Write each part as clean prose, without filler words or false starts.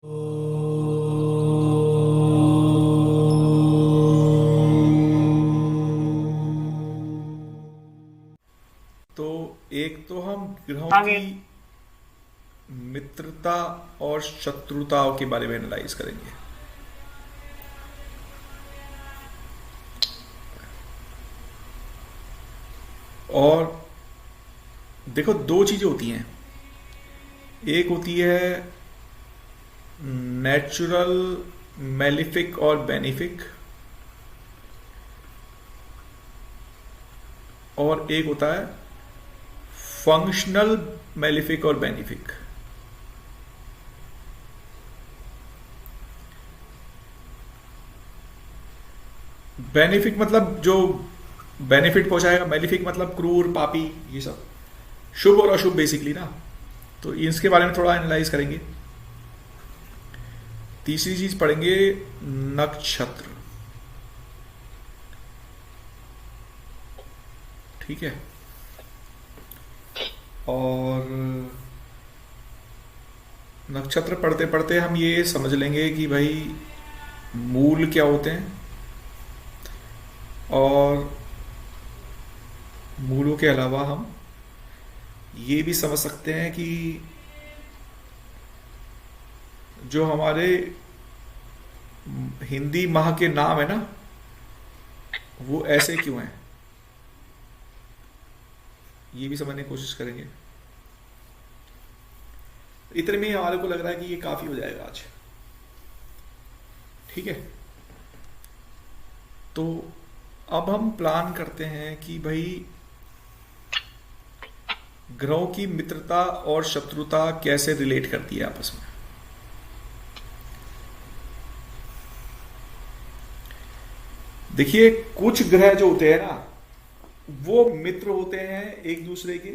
तो एक तो हम ग्रहों आगे। की मित्रता और शत्रुताओं के बारे में एनालाइज करेंगे। और देखो, दो चीजें होती हैं। एक होती है नेचुरल मेलिफिक और बेनिफिक, और एक होता है फंक्शनल मेलिफिक और बेनिफिक। बेनिफिक मतलब जो बेनिफिट पहुंचाएगा, मेलिफिक मतलब क्रूर, पापी, ये सब शुभ और अशुभ बेसिकली ना। तो इसके बारे में थोड़ा एनालाइज करेंगे। तीसरी चीज पढ़ेंगे नक्षत्र। ठीक है। और नक्षत्र पढ़ते पढ़ते हम ये समझ लेंगे कि भाई मूल क्या होते हैं, और मूलों के अलावा हम ये भी समझ सकते हैं कि जो हमारे हिंदी माह के नाम है ना, वो ऐसे क्यों हैं, ये भी समझने की कोशिश करेंगे। इतने में ही हमारे को लग रहा है कि ये काफी हो जाएगा आज। ठीक है। तो अब हम प्लान करते हैं कि भाई ग्रहों की मित्रता और शत्रुता कैसे रिलेट करती है आपस में। देखिए, कुछ ग्रह जो होते हैं ना, वो मित्र होते हैं एक दूसरे के।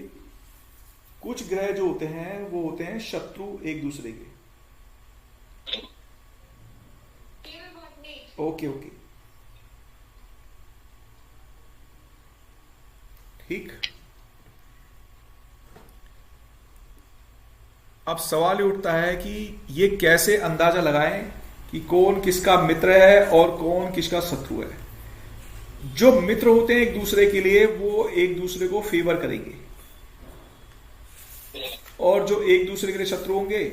कुछ ग्रह जो होते हैं वो होते हैं शत्रु एक दूसरे के। ओके ओके, ठीक। अब सवाल ये उठता है कि ये कैसे अंदाजा लगाएं कि कौन किसका मित्र है और कौन किसका शत्रु है। जो मित्र होते हैं एक दूसरे के लिए, वो एक दूसरे को फेवर करेंगे, और जो एक दूसरे के लिए शत्रु होंगे,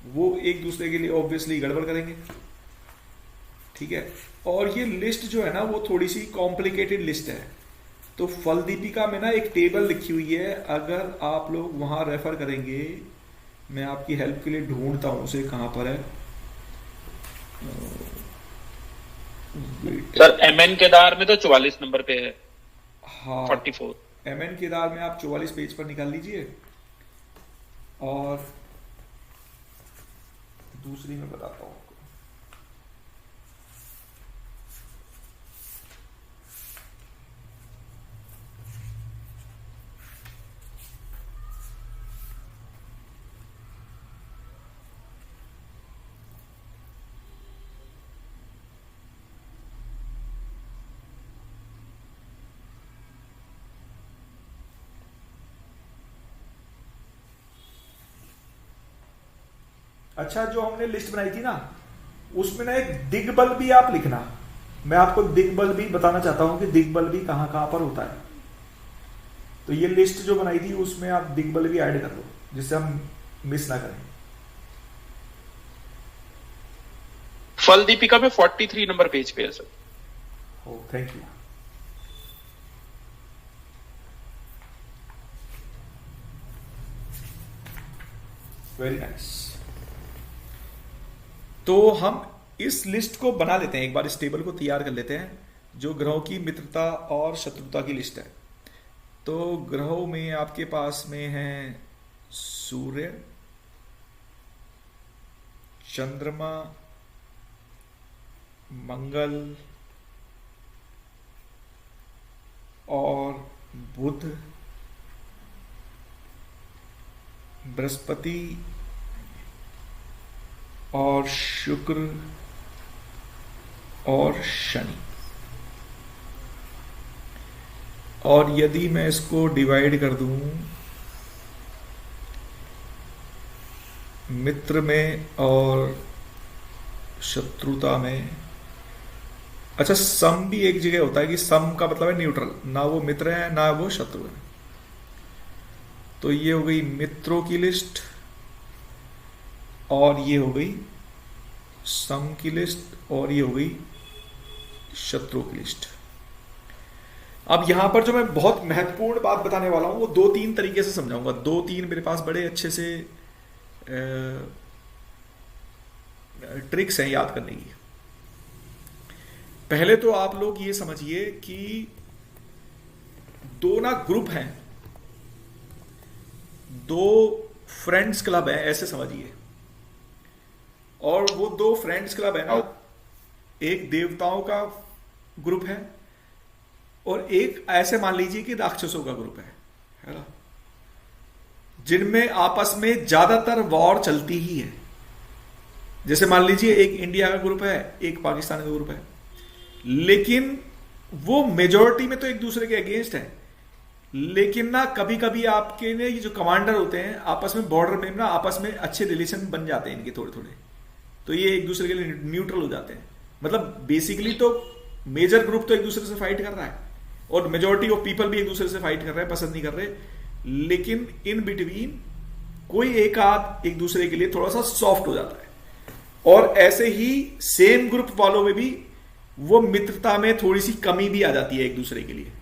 वो एक दूसरे के लिए ऑब्वियसली गड़बड़ करेंगे। ठीक है। और ये लिस्ट जो है ना, वो थोड़ी सी कॉम्प्लिकेटेड लिस्ट है। तो फल दीपिका में ना एक टेबल लिखी हुई है, अगर आप लोग वहां रेफर करेंगे, मैं आपकी हेल्प के लिए ढूंढता हूं उसे, कहां पर है। वेट। सर एमएन केदार में तो 44 नंबर पे है। हाँ, 44। एम एन केदार में आप 44 पेज पर निकाल लीजिए। और दूसरी मैं बताता हूँ आपको। अच्छा, जो हमने लिस्ट बनाई थी ना, उसमें ना एक दिग्बल भी आप लिखना। मैं आपको दिग्बल भी बताना चाहता हूं कि दिग्बल भी कहां कहां पर होता है। तो ये लिस्ट जो बनाई थी, उसमें आप दिग्बल भी ऐड कर लो, जिससे हम मिस ना करें। फल दीपिका में 43 नंबर पेज पे है sir. Oh, thank you. Very nice. तो हम इस लिस्ट को बना लेते हैं, एक बार इस टेबल को तैयार कर लेते हैं, जो ग्रहों की मित्रता और शत्रुता की लिस्ट है। तो ग्रहों में आपके पास में है सूर्य, चंद्रमा, मंगल और बुध, बृहस्पति और शुक्र और शनि। और यदि मैं इसको डिवाइड कर दूं मित्र में और शत्रुता में। अच्छा, सम भी एक जगह होता है कि सम का मतलब है न्यूट्रल, ना वो मित्र है ना वो शत्रु है। तो ये हो गई मित्रों की लिस्ट और ये हो गई सम की लिस्ट और ये हो गई शत्रुओं की लिस्ट। अब यहां पर जो मैं बहुत महत्वपूर्ण बात बताने वाला हूं वो दो तीन तरीके से समझाऊंगा। दो तीन मेरे पास बड़े अच्छे से ट्रिक्स हैं याद करने की। पहले तो आप लोग ये समझिए कि दो ना ग्रुप हैं, दो फ्रेंड्स क्लब है, ऐसे समझिए। और वो दो फ्रेंड्स क्लब है ना, एक देवताओं का ग्रुप है और एक ऐसे मान लीजिए कि राक्षसों का ग्रुप है ना, जिनमें आपस में ज्यादातर वॉर चलती ही है। जैसे मान लीजिए एक इंडिया का ग्रुप है, एक पाकिस्तान का ग्रुप है, लेकिन वो मेजॉरिटी में तो एक दूसरे के अगेंस्ट है। लेकिन ना कभी कभी आपके ने ये जो कमांडर होते हैं आपस में बॉर्डर में ना आपस में अच्छे रिलेशन बन जाते हैं इनके थोड़े थोड़े, तो ये एक दूसरे के लिए न्यूट्रल हो जाते हैं। मतलब बेसिकली तो मेजर ग्रुप तो एक दूसरे से फाइट कर रहा है और मेजॉरिटी ऑफ पीपल भी एक दूसरे से फाइट कर रहे हैं, पसंद नहीं कर रहे, लेकिन इन बिटवीन कोई एक आध एक दूसरे के लिए थोड़ा सा सॉफ्ट हो जाता है। और ऐसे ही सेम ग्रुप वालों में भी वो मित्रता में थोड़ी सी कमी भी आ जाती है एक दूसरे के लिए,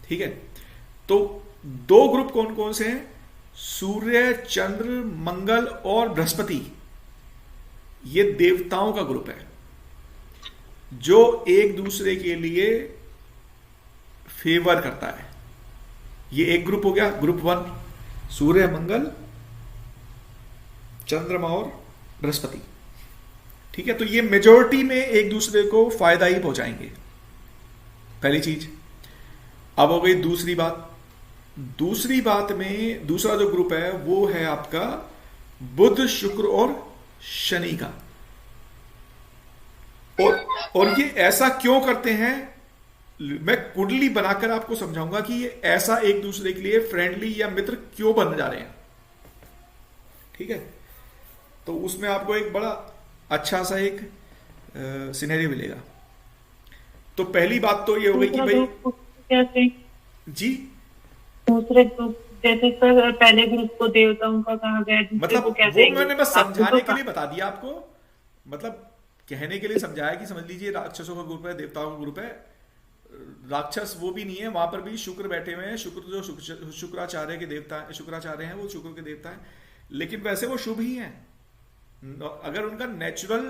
ठीक है। तो दो ग्रुप कौन कौन से हैं? सूर्य, चंद्र, मंगल और बृहस्पति, ये देवताओं का ग्रुप है जो एक दूसरे के लिए फेवर करता है। ये एक ग्रुप हो गया, ग्रुप 1, सूर्य, मंगल, चंद्रमा और बृहस्पति, ठीक है। तो ये मेजॉरिटी में एक दूसरे को फायदा ही पहुंचाएंगे, पहली चीज। अब हो गई दूसरी बात। दूसरी बात में दूसरा जो ग्रुप है वो है आपका बुध, शुक्र और शनि का। और ये ऐसा क्यों करते हैं मैं कुंडली बनाकर आपको समझाऊंगा कि ये ऐसा एक दूसरे के लिए फ्रेंडली या मित्र क्यों बन जा रहे हैं, ठीक है। तो उसमें आपको एक बड़ा अच्छा सा एक सिनेरियो मिलेगा। तो पहली बात तो ये हो गई कि भाई कैसे जी दूसरे ग्रुप, जैसे सर पहले ग्रुप को देवताओं का कहा गया, दूसरे मतलब को कैसे वो मैंने बस समझाने के लिए का? बता दिया आपको, मतलब कहने के लिए समझाया कि समझ लीजिए राक्षसों का ग्रुप है, देवताओं का ग्रुप है। राक्षस वो भी नहीं है, वहां पर भी शुक्र बैठे हुए हैं। शुक्र जो शुक्राचार्य के देवता, शुक्राचार्य हैं, वो शुक्र के देवता हैं, लेकिन वैसे वो शुभ ही हैं। अगर उनका नेचुरल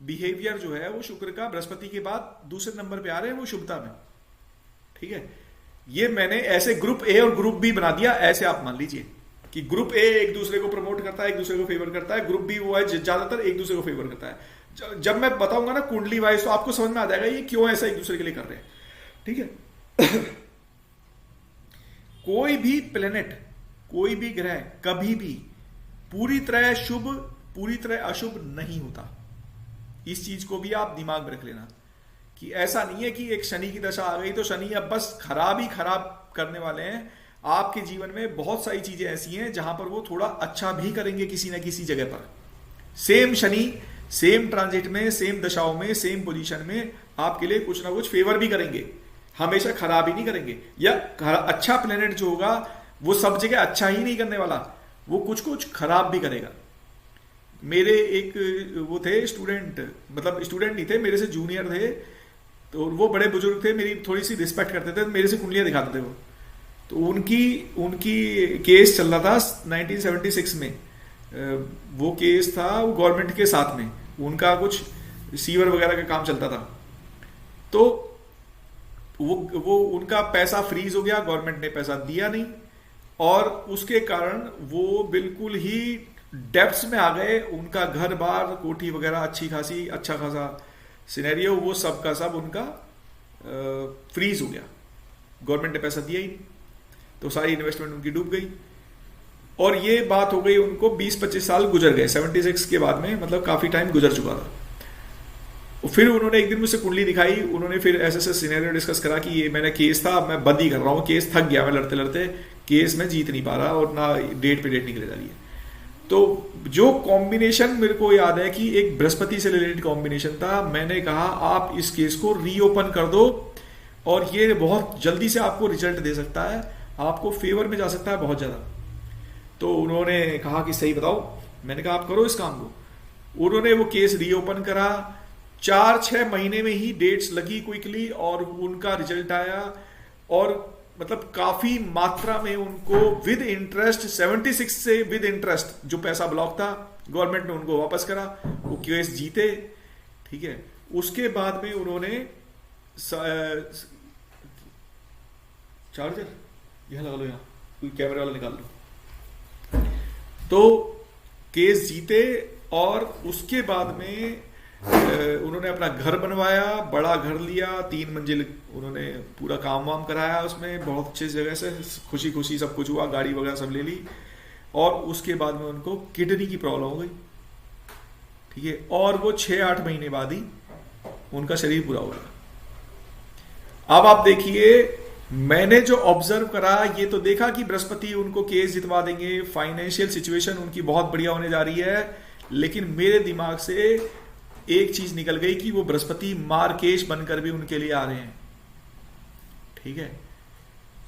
बिहेवियर जो है वो शुक्र का बृहस्पति के बाद दूसरे नंबर पे आ रहे हैं वो शुभता में, ठीक है। ये मैंने ऐसे ग्रुप ए और ग्रुप बी बना दिया, ऐसे आप मान लीजिए कि ग्रुप ए एक दूसरे को प्रमोट करता है, एक दूसरे को फेवर करता है, ग्रुप बी वो है ज्यादातर एक दूसरे को फेवर करता है। जब मैं बताऊंगा ना कुंडली वाइज तो आपको समझ में आ जाएगा ये क्यों ऐसा एक दूसरे के लिए कर रहे हैं, ठीक है। कोई भी प्लेनेट, कोई भी ग्रह कभी भी पूरी तरह शुभ पूरी तरह अशुभ नहीं होता। इस चीज को भी आप दिमाग में रख लेना कि ऐसा नहीं है कि एक शनि की दशा आ गई तो शनि अब बस खराब ही खराब करने वाले हैं। आपके जीवन में बहुत सारी चीजें ऐसी हैं जहां पर वो थोड़ा अच्छा भी करेंगे किसी ना किसी जगह पर। सेम शनि सेम ट्रांजिट में, सेम दशाओं में, सेम पोजीशन में आपके लिए कुछ ना कुछ फेवर भी करेंगे, हमेशा खराब ही नहीं करेंगे। या अच्छा प्लेनेट जो होगा वो सब जगह अच्छा ही नहीं करने वाला, वो कुछ कुछ खराब भी करेगा। मेरे एक वो थे स्टूडेंट, मतलब स्टूडेंट नहीं थे, मेरे से जूनियर थे, तो वो बड़े बुजुर्ग थे, मेरी थोड़ी सी रिस्पेक्ट करते थे, मेरे से कुंडलियां दिखाते थे वो। तो उनकी केस चल रहा था 1976 में, वो केस था वो गवर्नमेंट के साथ में, उनका कुछ सीवर वगैरह का काम चलता था। तो वो उनका पैसा फ्रीज हो गया, गवर्नमेंट ने पैसा दिया नहीं, और उसके कारण वो बिल्कुल ही डेप्थ्स में आ गए। उनका घर बार कोठी वगैरह अच्छी खासी अच्छा खासा सिनेरियो, वो सब का सब उनका फ्रीज हो गया, गवर्नमेंट ने पैसा दिया ही नहीं, तो सारी इन्वेस्टमेंट उनकी डूब गई। और ये बात हो गई उनको 20-25 साल गुजर गए, 76 के बाद में, मतलब काफी टाइम गुजर चुका था। फिर उन्होंने एक दिन मुझसे कुंडली दिखाई, उन्होंने फिर ऐसे सिनेरियो डिस्कस करा कि ये मैंने केस था, मैं बंद ही कर रहा हूँ, केस थक गया मैं लड़ते लड़ते, केस में जीत नहीं पा रहा और ना डेट पे डेट निकले जा रही है। तो जो कॉम्बिनेशन मेरे को याद है कि एक बृहस्पति से रिलेटेड कॉम्बिनेशन था, मैंने कहा आप इस केस को रीओपन कर दो और ये बहुत जल्दी से आपको रिजल्ट दे सकता है, आपको फेवर में जा सकता है बहुत ज़्यादा। तो उन्होंने कहा कि सही बताओ, मैंने कहा आप करो इस काम को। उन्होंने वो केस रीओपन करा, 4-6 महीने में ही डेट्स लगी क्विकली और उनका रिजल्ट आया, और मतलब काफी मात्रा में उनको विद इंटरेस्ट 76 से विद इंटरेस्ट जो पैसा ब्लॉक था गवर्नमेंट ने उनको वापस करा, वो केस जीते। ठीक है, उसके बाद में उन्होंने चार्जर यहां लगा लो, यहाँ कोई कैमरे वाला निकाल लो, तो केस जीते। और उसके बाद में उन्होंने अपना घर बनवाया, बड़ा घर लिया, 3 मंजिल, उन्होंने पूरा काम वाम कराया उसमें, बहुत अच्छे जगह से, खुशी खुशी सब कुछ हुआ, गाड़ी वगैरह सब ले ली। और उसके बाद में उनको किडनी की प्रॉब्लम हो गई। ठीक है, और वो 6-8 महीने बाद ही उनका शरीर पूरा हो गया। अब आप देखिए, मैंने जो ऑब्जर्व करा ये तो देखा कि बृहस्पति उनको केस जितवा देंगे, फाइनेंशियल सिचुएशन उनकी बहुत बढ़िया होने जा रही है, लेकिन मेरे दिमाग से एक चीज निकल गई कि वो बृहस्पति मार्केश बनकर भी उनके लिए आ रहे हैं। ठीक है,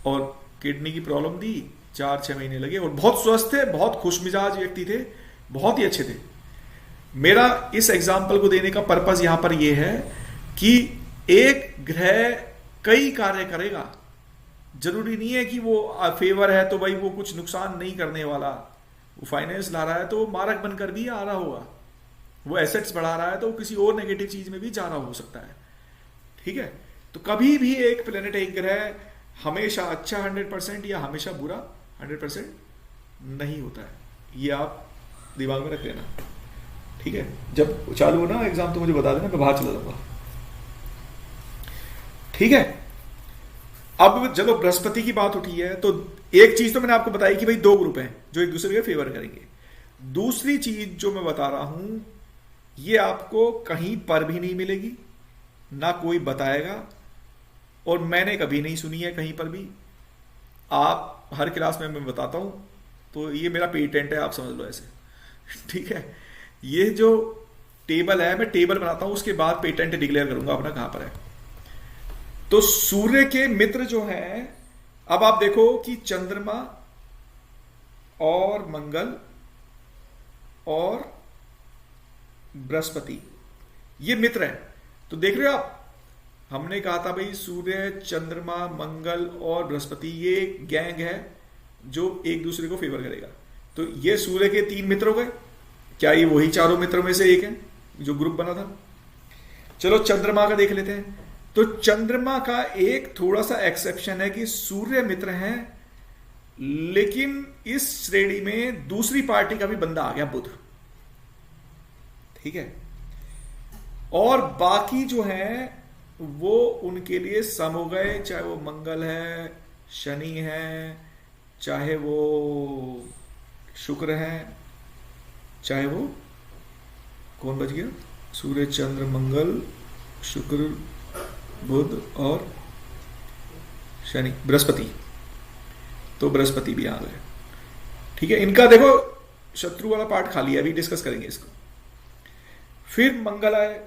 और किडनी की प्रॉब्लम दी, 4-6 महीने लगे, और बहुत स्वस्थ थे, बहुत खुशमिजाज व्यक्ति थे, बहुत ही अच्छे थे। मेरा इस एग्जाम्पल को देने का पर्पस यहां पर यह है कि एक ग्रह कई कार्य करेगा, जरूरी नहीं है कि वो फेवर है तो भाई वो कुछ नुकसान नहीं करने वाला। वो फाइनेंस ला रहा है तो वो मारक बनकर भी आ रहा होगा, वो एसेट्स बढ़ा रहा है तो वो किसी और नेगेटिव चीज में भी जा रहा हो सकता है। ठीक है, तो कभी भी एक प्लेनेट, एक ग्रह हमेशा अच्छा 100% या हमेशा बुरा 100% नहीं होता है, ये आप दिमाग में रख लेना। ठीक है, जब चालू हो ना एग्जाम तो मुझे बता देना, मैं बाहर चला जाऊंगा। ठीक है, अब जब बृहस्पति की बात उठी है तो एक चीज तो मैंने आपको बताई कि भाई 2 ग्रुप हैं जो एक दूसरे के फेवर करेंगे। दूसरी चीज जो मैं बता रहा हूं, ये आपको कहीं पर भी नहीं मिलेगी, ना कोई बताएगा, और मैंने कभी नहीं सुनी है कहीं पर भी। आप हर क्लास में मैं बताता हूं, तो ये मेरा पेटेंट है, आप समझ लो ऐसे। ठीक है, ये जो टेबल है, मैं टेबल बनाता हूं, उसके बाद पेटेंट डिक्लेयर करूंगा अपना कहां पर है। तो सूर्य के मित्र जो हैं, अब आप देखो कि चंद्रमा और मंगल और बृहस्पति ये मित्र हैं। तो देख रहे हो आप, हमने कहा था भाई सूर्य, चंद्रमा, मंगल और बृहस्पति ये गैंग है जो एक दूसरे को फेवर करेगा। तो ये सूर्य के 3 मित्र हो गए। क्या ये वही चारों मित्रों में से एक है जो ग्रुप बना था? चलो चंद्रमा का देख लेते हैं। तो चंद्रमा का एक थोड़ा सा एक्सेप्शन है कि सूर्य मित्र हैं, लेकिन इस श्रेणी में दूसरी पार्टी का भी बंदा आ गया, बुध। ठीक है, और बाकी जो हैं वो उनके लिए सम हो गए, चाहे वो मंगल है, शनि है, चाहे वो शुक्र है, चाहे वो कौन बच गया, सूर्य, चंद्र, मंगल, शुक्र, बुध और शनि, बृहस्पति। तो बृहस्पति भी आ गए। ठीक है, इनका देखो शत्रु वाला पार्ट खाली है, अभी डिस्कस करेंगे इसको। फिर मंगल आए,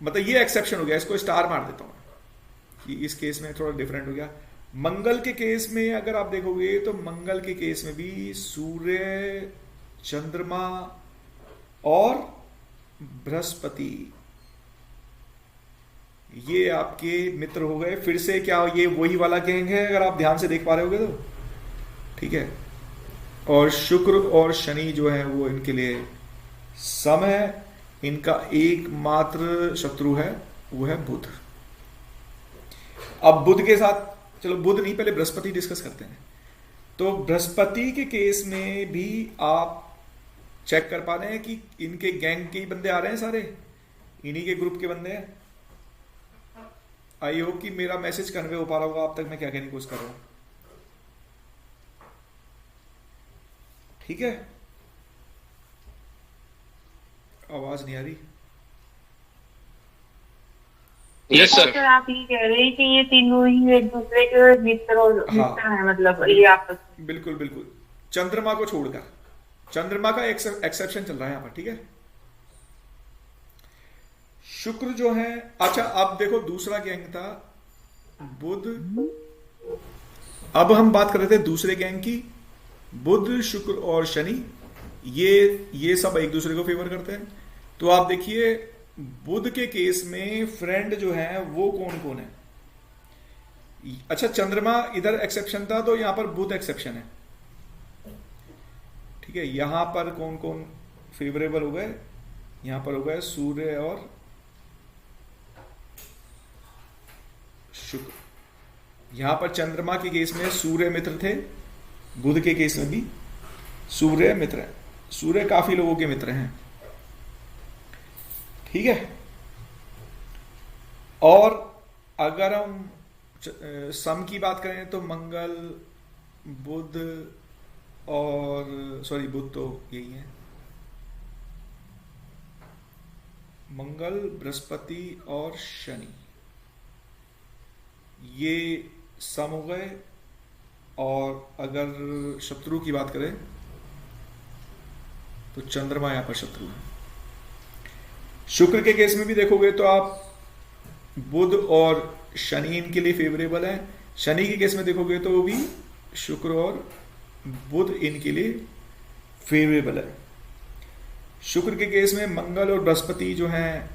मतलब ये एक्सेप्शन हो गया, इसको स्टार मार देता हूं कि इस केस में थोड़ा डिफरेंट हो गया। मंगल के केस में अगर आप देखोगे तो मंगल के केस में भी सूर्य, चंद्रमा और बृहस्पति ये आपके मित्र हो गए। फिर से क्या ये वही वाला गैंग है अगर आप ध्यान से देख पा रहे होगे तो? ठीक है, और शुक्र और शनि जो है वो इनके लिए सम है। इनका एकमात्र शत्रु है वो है बुध। अब बुध के साथ, चलो बुध नहीं, पहले बृहस्पति डिस्कस करते हैं। तो बृहस्पति के केस में भी आप चेक कर पा रहे हैं कि इनके गैंग के ही बंदे आ रहे हैं, सारे इन्हीं के ग्रुप के बंदे हैं। आई होप कि मेरा मैसेज कन्वे हो पा रहा होगा आप तक, मैं क्या कहने की कोशिश कर रहा हूं। ठीक है, आवाज नहीं आ रही? Yes sir. सर आप ये कह रहे हैं कि ये तीनों ही एक दूसरे के मित्र हैं, मतलब ये आपस में। बिल्कुल बिल्कुल, चंद्रमा को छोड़कर। चंद्रमा का एक्सेप्शन चल रहा है यहां पर, ठीक है। शुक्र जो है, अच्छा अब देखो दूसरा गैंग था बुध। अब हम बात कर रहे थे दूसरे गैंग की, बुध शुक्र और शनि, ये सब एक दूसरे को फेवर करते हैं। तो आप देखिए बुध के केस में फ्रेंड जो है वो कौन कौन है। अच्छा चंद्रमा इधर एक्सेप्शन था, तो यहां पर बुध एक्सेप्शन है, ठीक है। यहां पर कौन कौन फेवरेबल हो गए, यहां पर हो गए सूर्य और शुक्र। यहां पर चंद्रमा के केस में सूर्य मित्र थे, बुध के केस में भी सूर्य मित्र है। सूर्य काफी लोगों के मित्र हैं, ठीक है। और अगर हम सम की बात करें तो मंगल, बुध और सॉरी बुध तो यही है, मंगल, बृहस्पति और शनि, ये सम हो गए। और अगर शत्रु की बात करें तो चंद्रमा यहां पर शत्रु है। शुक्र के केस में भी देखोगे तो आप बुध और शनि इनके लिए फेवरेबल है। शनि के केस में देखोगे तो वो भी शुक्र और बुध इनके लिए फेवरेबल है। शुक्र के केस में मंगल और बृहस्पति जो हैं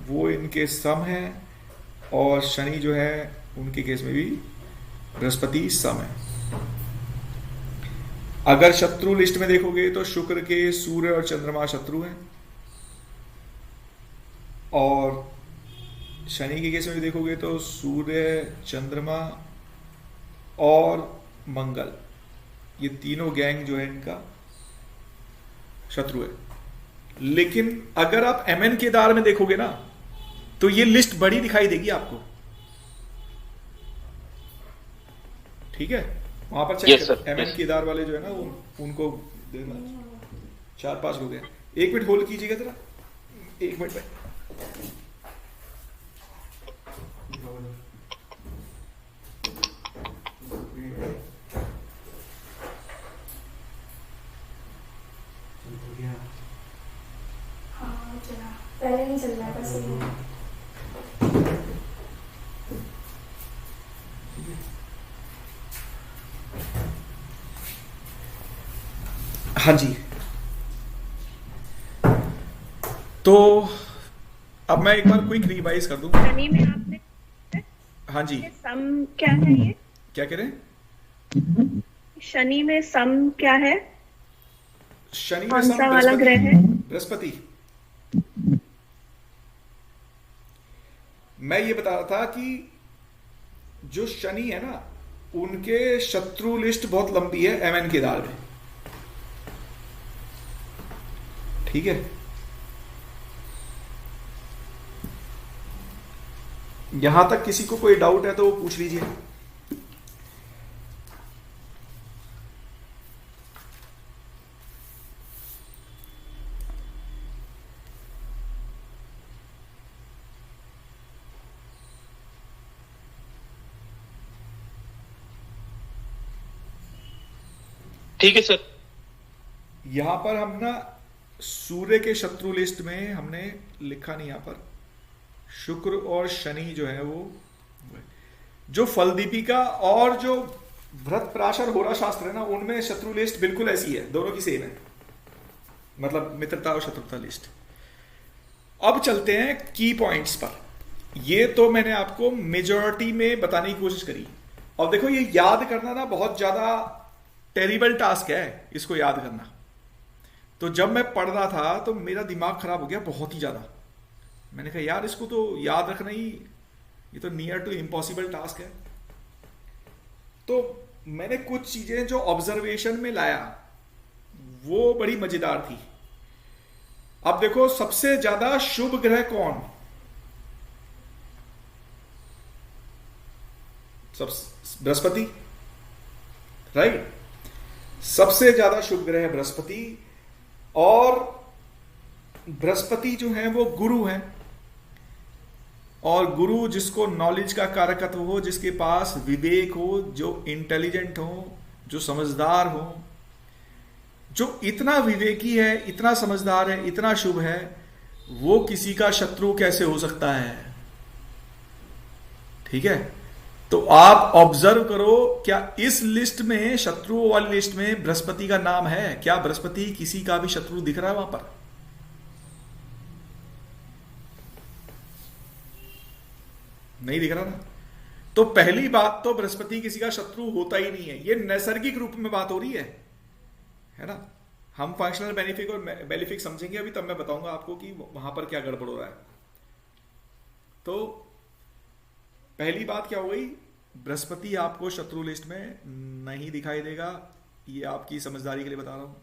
वो इनके सम है, और शनि जो है उनके केस में भी बृहस्पति सम है। अगर शत्रु लिस्ट में देखोगे तो शुक्र के सूर्य और चंद्रमा शत्रु हैं, और शनि के केस में भी देखोगे तो सूर्य, चंद्रमा और मंगल, ये तीनों गैंग जो है इनका शत्रु है। लेकिन अगर आप एमएन केदार में देखोगे ना तो ये लिस्ट बड़ी दिखाई देगी आपको, ठीक है। वहां पर चेक एमएन केदार वाले जो है ना वो उनको देना, 4-5 लोग हैं। 1 मिनट होल्ड कीजिएगा जरा, 1 मिनट में। हाँ चला, पहले नहीं चल रहा था सही। हाँ जी, तो अब मैं एक बार क्विक रिवाइज कर दूं। शनि में आपने हाँ जी, सम क्या है ये? क्या कह रहे हैं? शनि में सम क्या है? शनि में कौन सम सा वाला ग्रह है? बृहस्पति। मैं ये बता रहा था कि जो शनि है ना उनके शत्रु लिस्ट बहुत लंबी है एमएन केदार में, ठीक है। यहां तक किसी को कोई डाउट है तो वो पूछ लीजिए। ठीक है सर। यहां पर हम ना सूर्य के शत्रु लिस्ट में हमने लिखा नहीं, यहां पर शुक्र और शनि जो है वो जो फल दीपिका और जो व्रत प्राशर होरा शास्त्र है ना उनमें शत्रु लिस्ट बिल्कुल ऐसी है, दोनों की सेम है, मतलब मित्रता और शत्रुता लिस्ट। अब चलते हैं की पॉइंट्स पर। ये तो मैंने आपको मेजॉरिटी में बताने की कोशिश करी। और देखो ये याद करना ना बहुत ज्यादा टेरिबल टास्क है, इसको याद करना। तो जब मैं पढ़ रहा था तो मेरा दिमाग खराब हो गया बहुत ही ज्यादा। मैंने कहा यार इसको तो याद रखना ही, ये तो नियर टू इम्पॉसिबल टास्क है। तो मैंने कुछ चीजें जो ऑब्जर्वेशन में लाया वो बड़ी मजेदार थी। अब देखो सबसे ज्यादा शुभ ग्रह कौन? सब बृहस्पति, राइट। सबसे ज्यादा शुभ ग्रह है बृहस्पति, और बृहस्पति जो है वो गुरु है। और गुरु जिसको नॉलेज का कारकत्व हो, जिसके पास विवेक हो, जो इंटेलिजेंट हो, जो समझदार हो, जो इतना विवेकी है, इतना समझदार है, इतना शुभ है, वो किसी का शत्रु कैसे हो सकता है? ठीक है, तो आप ऑब्जर्व करो, क्या इस लिस्ट में, शत्रुओं वाली लिस्ट में बृहस्पति का नाम है? क्या बृहस्पति किसी का भी शत्रु दिख रहा है वहां पर? नहीं दिख रहा ना। तो पहली बात तो बृहस्पति किसी का शत्रु होता ही नहीं है, ये नैसर्गिक रूप में बात हो रही है ना। हम फंक्शनल बेनिफिक और बेनिफिक समझेंगे अभी, तब मैं बताऊंगा आपको कि वहां पर क्या गड़बड़ हो रहा है। तो पहली बात क्या हो गई, बृहस्पति आपको शत्रु लिस्ट में नहीं दिखाई देगा, ये आपकी समझदारी के लिए बता रहा हूं।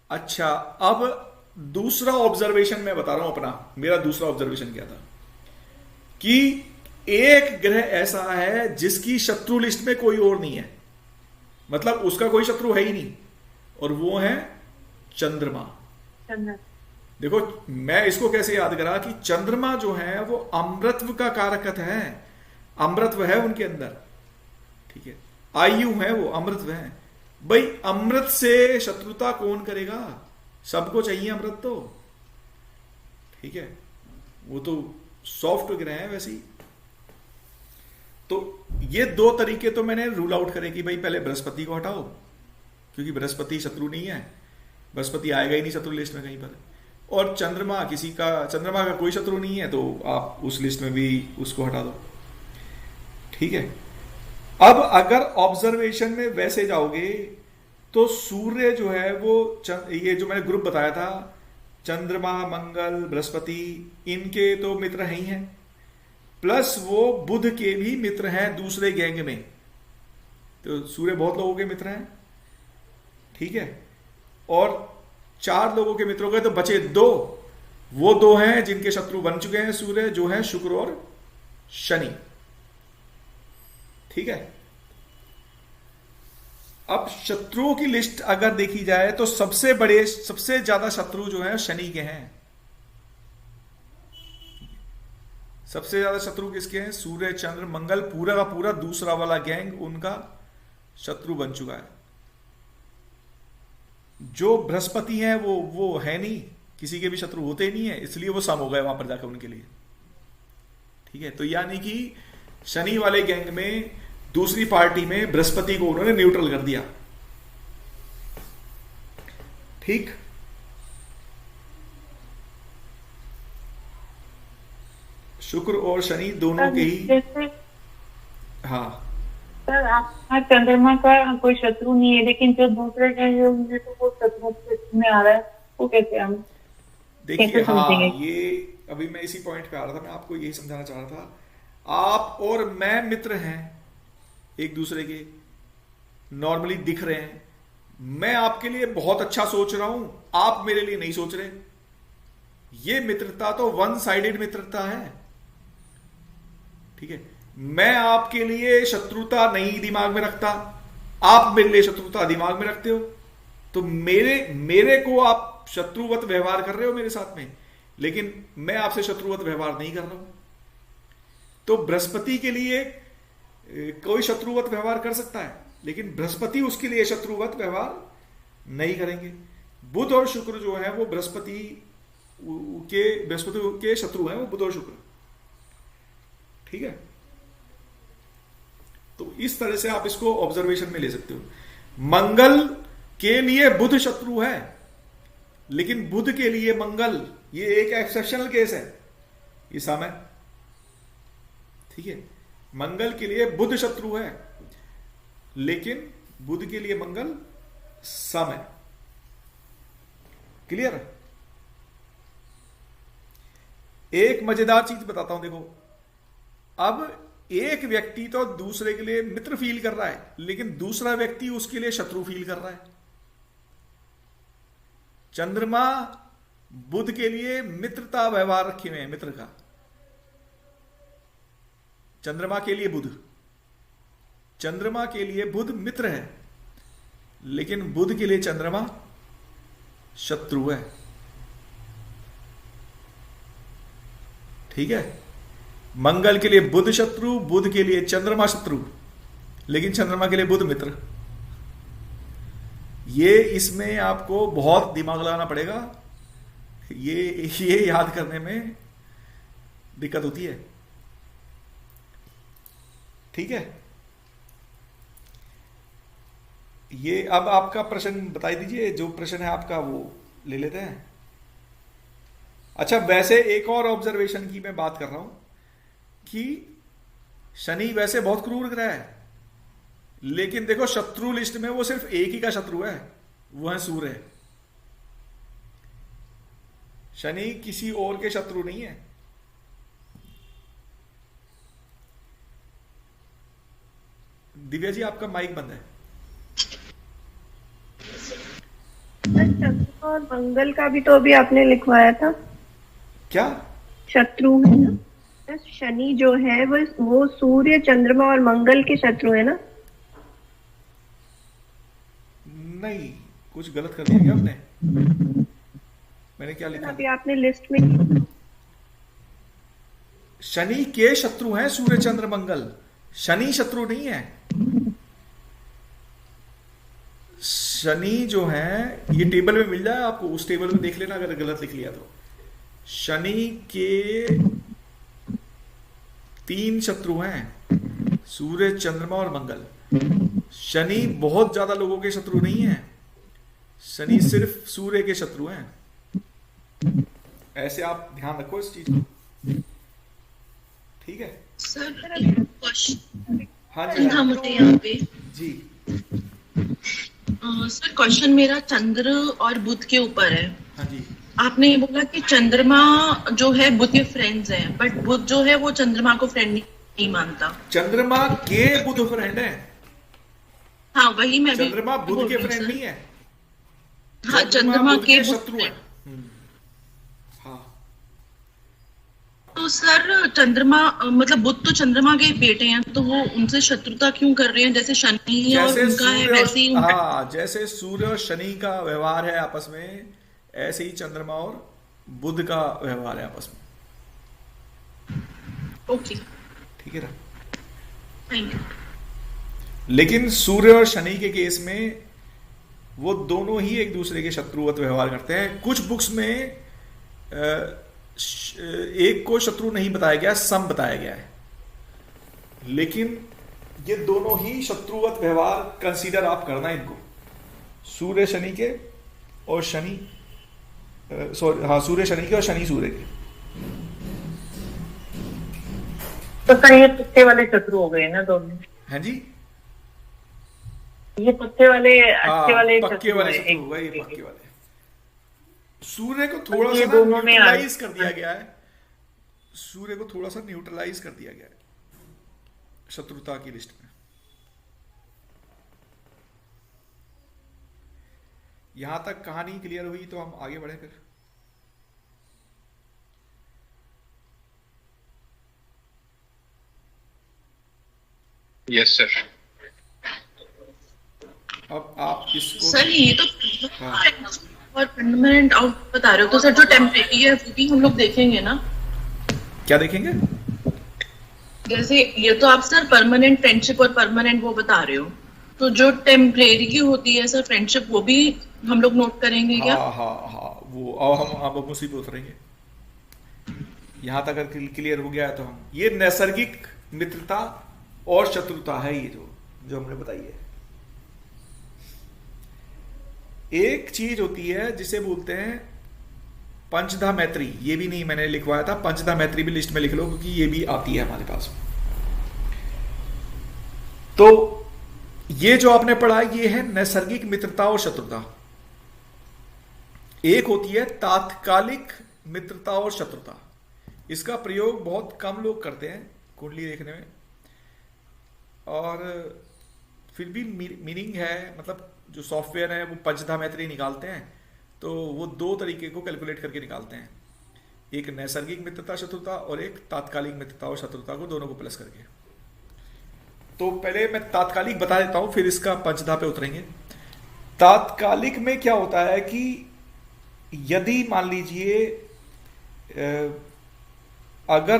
अच्छा, अब दूसरा ऑब्जर्वेशन मैं बता रहा हूं अपना, मेरा दूसरा ऑब्जर्वेशन क्या था कि एक ग्रह ऐसा है जिसकी शत्रु लिस्ट में कोई और नहीं है, मतलब उसका कोई शत्रु है ही नहीं, और वो है चंद्रमा। देखो मैं इसको कैसे याद करा कि चंद्रमा जो है वो अमृतत्व का कारकत है, अमृतत्व है उनके अंदर, ठीक है, आयु है, वो अमृतत्व है। भाई अमृत से शत्रुता कौन करेगा? सबको चाहिए अमृत तो, ठीक है, वो तो सॉफ्ट ग्रह है वैसे ही। तो ये दो तरीके तो मैंने रूल आउट करे कि भाई पहले बृहस्पति को हटाओ, क्योंकि बृहस्पति शत्रु नहीं है, बृहस्पति आएगा ही नहीं शत्रु लिस्ट में कहीं पर, और चंद्रमा चंद्रमा का कोई शत्रु नहीं है, तो आप उस लिस्ट में भी उसको हटा दो, ठीक है। अब अगर ऑब्जर्वेशन में वैसे जाओगे तो सूर्य जो है वो ये जो मैंने ग्रुप बताया था, चंद्रमा, मंगल, बृहस्पति, इनके तो मित्र ही हैं, प्लस वो बुध के भी मित्र हैं दूसरे गैंग में, तो सूर्य बहुत लोगों के मित्र हैं, ठीक है। और 4 लोगों के मित्रों के तो बचे 2, वो 2 हैं जिनके शत्रु बन चुके हैं सूर्य, जो है शुक्र और शनि, ठीक है। अब शत्रुओं की लिस्ट अगर देखी जाए तो सबसे ज्यादा शत्रु जो है शनि के हैं। सबसे ज्यादा शत्रु किसके हैं? सूर्य, चंद्र, मंगल, पूरा का पूरा दूसरा वाला गैंग उनका शत्रु बन चुका है। जो बृहस्पति है वो है नहीं, किसी के भी शत्रु होते ही नहीं है, इसलिए वो सम हो गए वहां पर जाकर उनके लिए, ठीक है। तो यानी कि शनि वाले गैंग में दूसरी पार्टी में बृहस्पति को उन्होंने न्यूट्रल कर दिया, ठीक। शुक्र और शनि दोनों के ही, जैसे हाँ सर आपका चंद्रमा का कोई शत्रु नहीं है, लेकिन जो दूसरे जो मुझे तो वो शत्रु में आ रहा है, वो कैसे हम देखिए, हाँ ये अभी मैं इसी पॉइंट पे आ रहा था, मैं आपको यही समझाना चाह रहा था। आप और मैं मित्र हैं एक दूसरे के, नॉर्मली दिख रहे हैं, मैं आपके लिए बहुत अच्छा सोच रहा हूं, आप मेरे लिए नहीं सोच रहे, ये मित्रता तो वन साइडेड मित्रता है, ठीक है। मैं आपके लिए शत्रुता नहीं दिमाग में रखता, आप मेरे लिए शत्रुता दिमाग में रखते हो, तो मेरे को आप शत्रुवत व्यवहार कर रहे हो मेरे साथ में, लेकिन मैं आपसे शत्रुवत व्यवहार नहीं कर रहा हूं। तो बृहस्पति के लिए कोई शत्रुवत व्यवहार कर सकता है, लेकिन बृहस्पति उसके लिए शत्रुवत व्यवहार नहीं करेंगे। बुध और शुक्र जो है वो बृहस्पति के शत्रु हैं, वो बुध और शुक्र, ठीक है। तो इस तरह से आप इसको ऑब्जर्वेशन में ले सकते हो। मंगल के लिए बुध शत्रु है, लेकिन बुध के लिए मंगल, ये एक एक्सेप्शनल केस है, ये सम है, ठीक है। मंगल के लिए बुध शत्रु है, लेकिन बुध के लिए मंगल सम है, क्लियर। एक मजेदार चीज बताता हूं, देखो, अब एक व्यक्ति तो दूसरे के लिए मित्र फील कर रहा है, लेकिन दूसरा व्यक्ति उसके लिए शत्रु फील कर रहा है। चंद्रमा बुध के लिए मित्रता व्यवहार रखे हुए हैं, मित्र का, चंद्रमा के लिए बुध मित्र है, लेकिन बुध के लिए चंद्रमा शत्रु है, ठीक है। मंगल के लिए बुध शत्रु, बुध के लिए चंद्रमा शत्रु, लेकिन चंद्रमा के लिए बुध मित्र। ये इसमें आपको बहुत दिमाग लगाना पड़ेगा, ये याद करने में दिक्कत होती है। ठीक है, ये अब आपका प्रश्न बताई दीजिए, जो प्रश्न है आपका वो ले लेते हैं। अच्छा, वैसे एक और ऑब्जर्वेशन की मैं बात कर रहा हूं कि शनि वैसे बहुत क्रूर ग्रह है, लेकिन देखो शत्रु लिस्ट में वो सिर्फ एक ही का शत्रु है, वो है सूर्य। शनि किसी और के शत्रु नहीं है। दिव्या जी आपका माइक बंद है। शत्रु और मंगल का भी तो अभी आपने लिखवाया था। क्या शत्रु है ना, शनि जो है वो सूर्य, चंद्रमा और मंगल के शत्रु है ना? नहीं, कुछ गलत कर दिया क्या आपने? मैंने क्या लिखा? अभी आपने लिस्ट में शनि के शत्रु हैं सूर्य चंद्र मंगल, शनि शत्रु नहीं है। शनि जो है, ये टेबल में मिल जाए आपको, उस टेबल में देख लेना अगर गलत लिख लिया तो। शनि के 3 शत्रु हैं, सूर्य चंद्रमा और मंगल। शनि बहुत ज्यादा लोगों के शत्रु नहीं है, शनि सिर्फ सूर्य के शत्रु हैं। ऐसे आप ध्यान रखो इस चीज को, ठीक है? सर क्वेश्चन हाँ जी, था मुझे यहाँ पे जी। सर क्वेश्चन मेरा चंद्र और बुध के ऊपर है। हाँ जी, आपने ये बोला कि चंद्रमा जो है बुध के फ्रेंड्स हैं, बट बुध जो है वो चंद्रमा को फ्रेंड नहीं मानता। चंद्रमा के बुध फ्रेंड है। हाँ वही मैं भी चंद्रमा बुध बोल के रही हूँ, फ्रेंड सर। नहीं है। हाँ चंद्रमा बुध के शत्रु है। बुध। हाँ, तो सर चंद्रमा मतलब बुध तो चंद्रमा के बेटे हैं, तो वो उनसे शत्रुता क्यों कर रहे हैं? जैसे शनि और जैसे उनका है सूर्य वैसे ही उनका। हाँ, जैसे सूर्य और शनि का व्यवहार है आपस में, ऐसे ही चंद्रमा और बुध का व्यवहार है आपस में। ओके, ठीक है ना? Thank you. लेकिन सूर्य और शनि के केस में वो दोनों ही एक दूसरे के शत्रुवत व्यवहार करते हैं। कुछ बुक्स में एक को शत्रु नहीं बताया गया, सम बताया गया है, लेकिन ये दोनों ही शत्रुवत व्यवहार कंसीडर आप करना इनको, सूर्य शनि के और शनि सॉरी हाँ सूर्य शनि के और शनि सूर्य के। तो सर ये पत्ते वाले शत्रु हो गए ना दोनों? हैं जी, ये पत्ते वाले हाँ, अच्छे वाले पक्के शत्रु वाले हैं, शत्रु एक- वही पक्के वाले। सूर्य को थोड़ा ये सा दोनों में न्यूट्रलाइज कर दिया गया है, सूर्य को थोड़ा सा न्यूट्रलाइज कर दिया गया है शत्रुता की लिस्ट में। यहां तक कहानी क्लियर हुई तो हम आगे बढ़े फिर। Yes sir. अब आप इसको सर ये तो हाँ। और परमानेंट आउट बता रहे हो, तो सर जो टेम्परेरी है वो भी हम लोग देखेंगे ना? क्या देखेंगे? जैसे ये तो आप सर परमानेंट फ्रेंडशिप और परमानेंट वो बता रहे हो, तो जो टेम्परेरी की होती है सर फ्रेंडशिप, वो भी हम लोग नोट करेंगे क्या? हाँ हाँ हाँ, वो अब हम उसी पे उतरेंगे। यहां तक अगर क्लियर हो गया है तो हम, ये नैसर्गिक मित्रता और शत्रुता है, ये जो हमने बताई है। एक चीज होती है जिसे बोलते हैं पंचधा मैत्री, ये भी नहीं मैंने लिखवाया था, पंचधा मैत्री भी लिस्ट में लिख लो क्योंकि ये भी आती है हमारे पास। तो ये जो आपने पढ़ा ये है नैसर्गिक मित्रता और शत्रुता। एक होती है तात्कालिक मित्रता और शत्रुता, इसका प्रयोग बहुत कम लोग करते हैं कुंडली देखने में, और फिर भी मीनिंग है, मतलब जो सॉफ्टवेयर है वो पंचधा मैत्री निकालते हैं तो वो 2 तरीके को कैलकुलेट करके निकालते हैं, एक नैसर्गिक मित्रता शत्रुता और एक तात्कालिक मित्रता और शत्रुता को दोनों को प्लस करके। तो पहले मैं तात्कालिक बता देता हूं, फिर इसका पंचधा पे उतरेंगे। तात्कालिक में क्या होता है कि यदि मान लीजिए अगर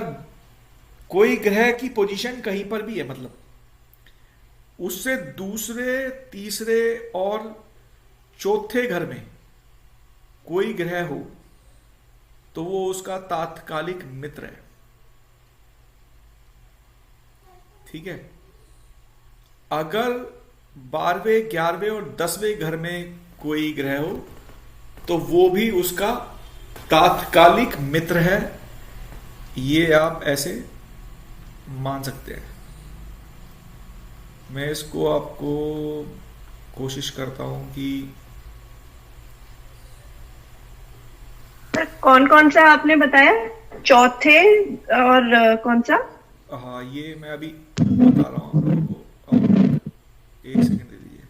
कोई ग्रह की पोजीशन कहीं पर भी है, मतलब उससे दूसरे तीसरे और चौथे घर में कोई ग्रह हो तो वो उसका तात्कालिक मित्र है। ठीक है। अगर 12वें, 11वें और 10वें घर में कोई ग्रह हो तो वो भी उसका तात्कालिक मित्र है। ये आप ऐसे मान सकते हैं। मैं इसको आपको कोशिश करता हूं कि कौन कौन सा आपने बताया, चौथे और कौन सा? हाँ, ये मैं अभी बता रहा हूँ आप लोगों को। आप एक सेकंड दे दीजिए।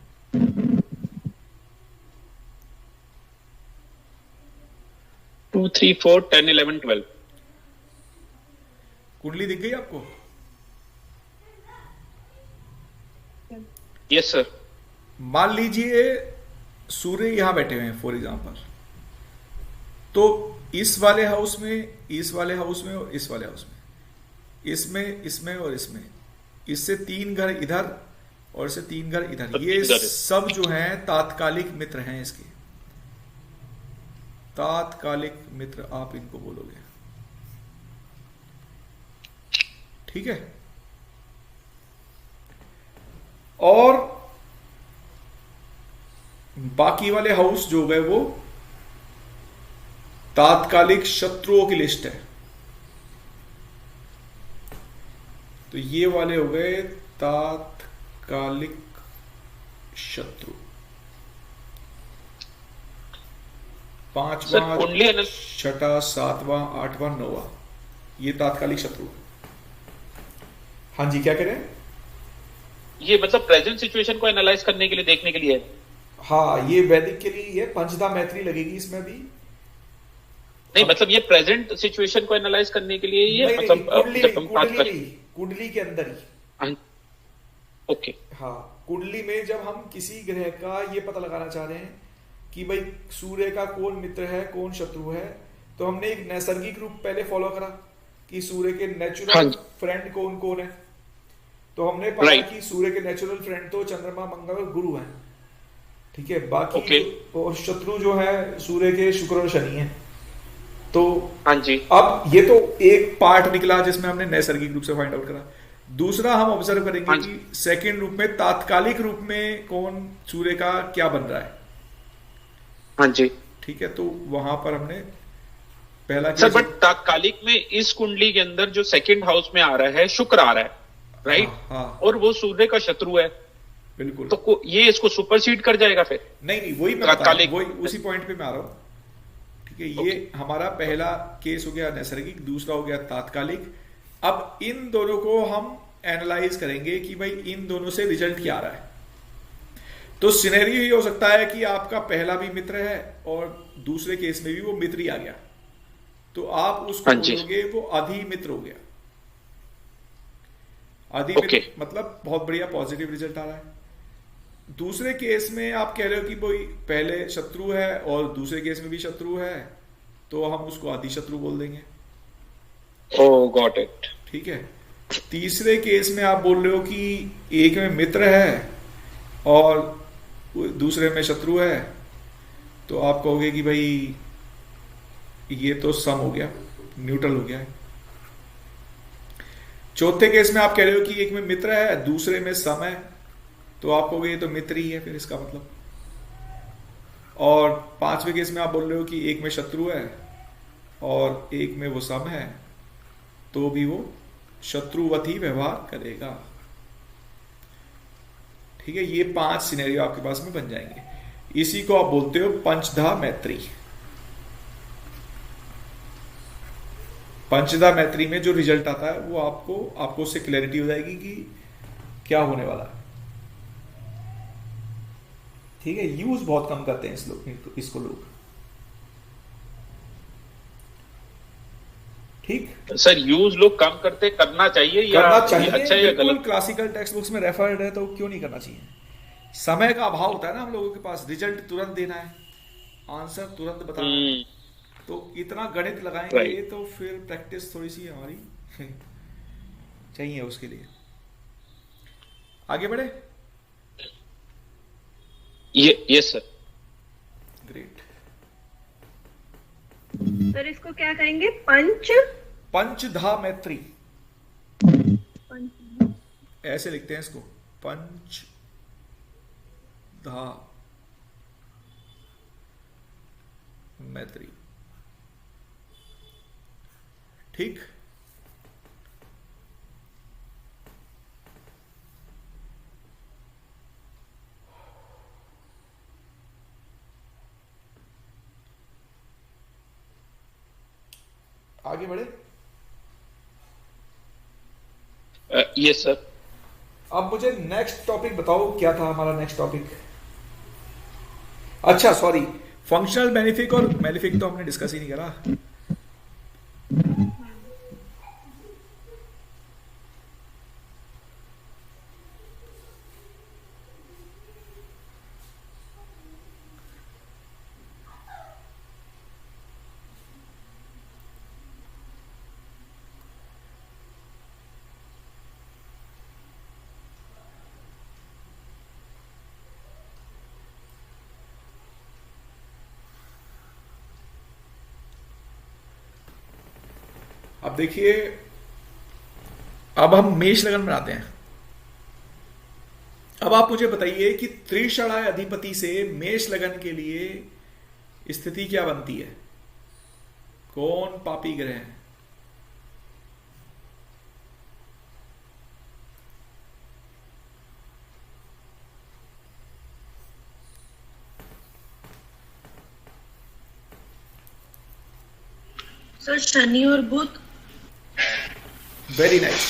2, 3, 4, 10, 11, 12। कुंडली दिख गई आपको? Yes sir. मान लीजिए सूर्य यहां बैठे हुए हैं फॉर एग्जांपल, तो इस वाले हाउस में, इस वाले हाउस में और इस वाले हाउस में, इसमें, इसमें और इसमें, इससे 3 घर इधर और इससे 3 घर इधर, ये सब जो हैं तात्कालिक मित्र हैं इसके। तात्कालिक मित्र आप इनको बोलोगे। ठीक है। और बाकी वाले हाउस जो गए वो तात्कालिक शत्रुओं की लिस्ट है। तो ये वाले हो गए तात्कालिक शत्रु। 5वां, 6ठा, 7वां, 8वां, 9वां, ये तात्कालिक शत्रु। हाँ जी, क्या कह रहे हैं? ये मतलब प्रेजेंट सिचुएशन को एनालाइज करने के लिए, देखने के लिए है। हाँ, ये वैदिक के लिए है। पंचधा मैत्री लगेगी इसमें भी। नहीं, मतलब ये प्रेजेंट सिचुएशन को एनालाइज करने के लिए ये, मतलब जब हम बात करें कुंडली के अंदर ही। ओके। हाँ, कुंडली में जब हम किसी ग्रह का ये पता लगाना चाह रहे हैं कि भाई सूर्य का कौन मित्र है, कौन शत्रु है, तो हमने एक नैसर्गिक रूप पहले फॉलो करा कि सूर्य के नेचुरल फ्रेंड कौन कौन है। तो हमने पाया कि सूर्य के नेचुरल फ्रेंड तो चंद्रमा, मंगल और गुरु हैं। ठीक है। बाकी और शत्रु जो है सूर्य के शुक्र और शनि है। तो हाँ जी, अब ये तो एक पार्ट निकला जिसमें हमने नैसर्गिक रूप से फाइंड आउट करा। दूसरा हम ऑब्जर्व करेंगे कि सेकंड रूप में, तात्कालिक रूप में कौन सूर्य का क्या बन रहा है। हाँ जी। ठीक है। तो वहां पर हमने पहला सर, बट तात्कालिक में इस कुंडली के अंदर जो सेकंड हाउस में आ रहा है, शुक्र आ रहा है, राइट? हाँ। और वो सूर्य का शत्रु है। बिल्कुल। तो ये इसको सुपरसीड कर जाएगा फिर? नहीं, वही मैं बता रहा हूं, वही उसी पॉइंट पे मैं आ रहा हूं। ठीक है। ये हमारा पहला केस हो गया नैसर्गिक, दूसरा हो गया तात्कालिक। अब इन दोनों को हम एनालाइज करेंगे कि भाई इन दोनों से रिजल्ट क्या आ रहा है। तो सिनेरियो ये हो सकता है कि आपका पहला भी मित्र है और दूसरे केस में भी वो मित्र ही आ गया, तो आप उसको बोलोगे वो अधिमित्र हो गया। अधिमित्र मतलब बहुत बढ़िया पॉजिटिव रिजल्ट आ रहा है। दूसरे केस में आप कह रहे हो कि भाई पहले शत्रु है और दूसरे केस में भी शत्रु है, तो हम उसको अधिशत्रु बोल देंगे। ओह, गॉट इट। ठीक है। तीसरे केस में आप बोल रहे हो कि एक में मित्र है और दूसरे में शत्रु है, तो आप कहोगे कि भाई ये तो सम हो गया, न्यूट्रल हो गया है। चौथे केस में आप कह रहे हो कि एक में मित्र है, दूसरे में सम है, तो आप कहोगे ये तो मित्र ही है फिर इसका मतलब। और पांचवें केस में आप बोल रहे हो कि एक में शत्रु है और एक में वो सम है, तो भी वो शत्रुवत ही व्यवहार करेगा। ठीक है। ये 5 सिनेरियो आपके पास में बन जाएंगे। इसी को आप बोलते हो पंचधा मैत्री। पंचधा मैत्री में जो रिजल्ट आता है वो आपको उससे क्लैरिटी हो जाएगी कि क्या होने वाला है। ठीक है। यूज बहुत कम करते हैं इसको लोग। ठीक सर, यूज लोग कम करना चाहिए या करना चाहिए? अच्छा या गलत? क्लासिकल टेक्स्ट बुक्स में रेफर्ड है तो क्यों नहीं करना चाहिए? समय का अभाव होता है ना हम लोगों के पास, रिजल्ट तुरंत देना है, आंसर तुरंत बताना है, तो इतना गणित लगाएंगे तो फिर प्रैक्टिस थोड़ी सी हमारी चाहिए उसके लिए। आगे बढ़े? Yes sir. सर इसको क्या कहेंगे? पंच पंचधा मैत्री, पंच ऐसे लिखते हैं इसको, पंच धा मैत्री। ठीक, आगे बढ़े। Yes sir. अब मुझे नेक्स्ट टॉपिक बताओ, क्या था हमारा नेक्स्ट टॉपिक? अच्छा सॉरी, फंक्शनल बेनिफिक और मेलिफिक तो हमने डिस्कस ही नहीं करा। अब देखिए, अब हम मेष लगन बनाते हैं। अब आप मुझे बताइए कि त्रिषणाय अधिपति से मेष लगन के लिए स्थिति क्या बनती है? कौन पापी ग्रह है? सर शनि और बुध। Very nice.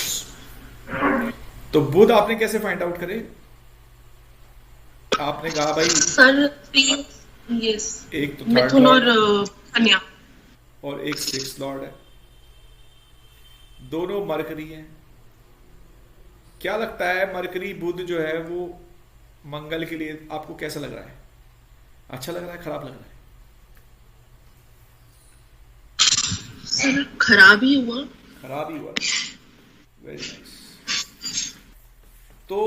तो बुध आपने कैसे फाइंड आउट करे? आपने कहा भाई सर यस, एक तो थर्ड मिथुन और लॉर्ड कन्या। और एक सिक्स लॉर्ड है, दोनों मरकरी हैं। क्या लगता है मरकरी बुध जो है वो मंगल के लिए आपको कैसा लग रहा है? अच्छा लग रहा है, खराब लग रहा है? सर खराब ही हुआ। खराब ही हुआ। Very nice. तो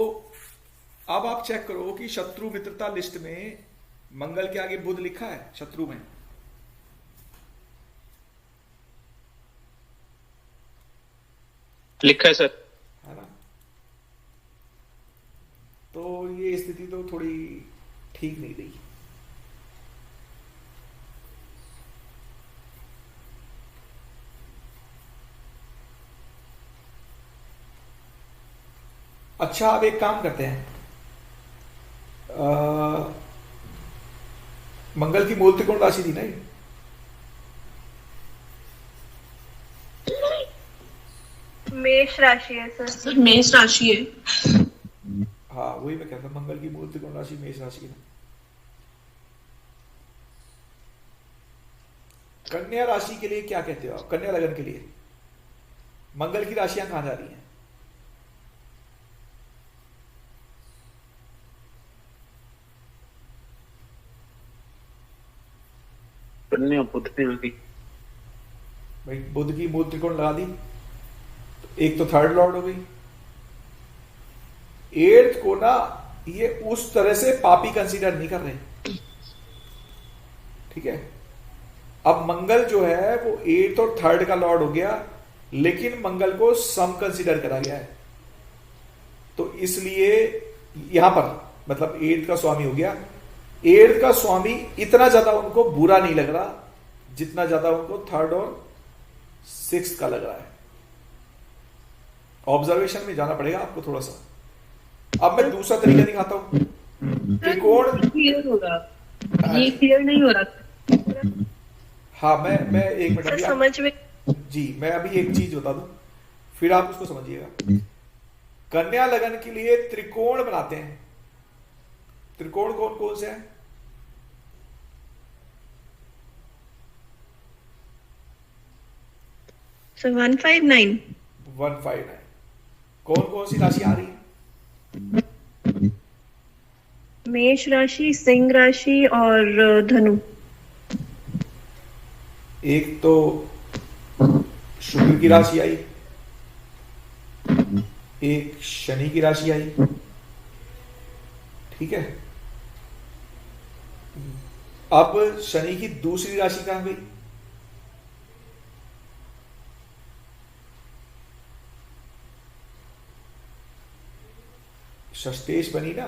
अब आप चेक करो कि शत्रु मित्रता लिस्ट में मंगल के आगे बुध लिखा है शत्रु में? लिखा है सर। है ना? तो ये स्थिति तो थोड़ी ठीक नहीं रही। अच्छा, अब एक काम करते हैं, मंगल की मूल त्रिकोण राशि थी ना ये? मेष राशि है सर। सर मेष राशि है। हाँ वही मैं कहता, मंगल की मूल त्रिकोण राशि मेष राशि है। कन्या राशि के लिए क्या कहते हो आप? कन्या लगन के लिए मंगल की राशियां कहां जा रही हैं? कन्या बुध में आ गई। भाई बुध की मूल त्रिकोण लगा दी, तो एक तो थर्ड लॉर्ड हो गई। एट्थ को ना ये उस तरह से पापी कंसीडर नहीं कर रहे, ठीक है? अब मंगल जो है वो एट्थ और थर्ड का लॉर्ड हो गया, लेकिन मंगल को सम कंसीडर करा गया है। तो इसलिए यहां पर मतलब एट्थ का स्वामी हो गया। एट्थ का स्वामी इतना ज्यादा उनको बुरा नहीं लग रहा जितना ज्यादा उनको थर्ड और सिक्स्थ का लग रहा है। ऑब्जर्वेशन में जाना पड़ेगा आपको थोड़ा सा। अब मैं दूसरा तरीका दिखाता हूं। त्रिकोण क्लियर होगा, ये क्लियर नहीं हो रहा। हाँ मैं एक मिनट सर अभी समझ में जी मैं अभी एक चीज बता दूं, फिर आप उसको समझिएगा। कन्या लगन के लिए त्रिकोण बनाते हैं। त्रिकोण कौन कौन से हैं? सर 159 159। कौन कौन सी राशि आ रही है? मेष राशि, सिंह राशि और धनु। एक तो शुक्र की राशि आई, एक शनि की राशि आई, ठीक है? अब शनि की दूसरी राशि कहां गई? षष्टेश बनी ना,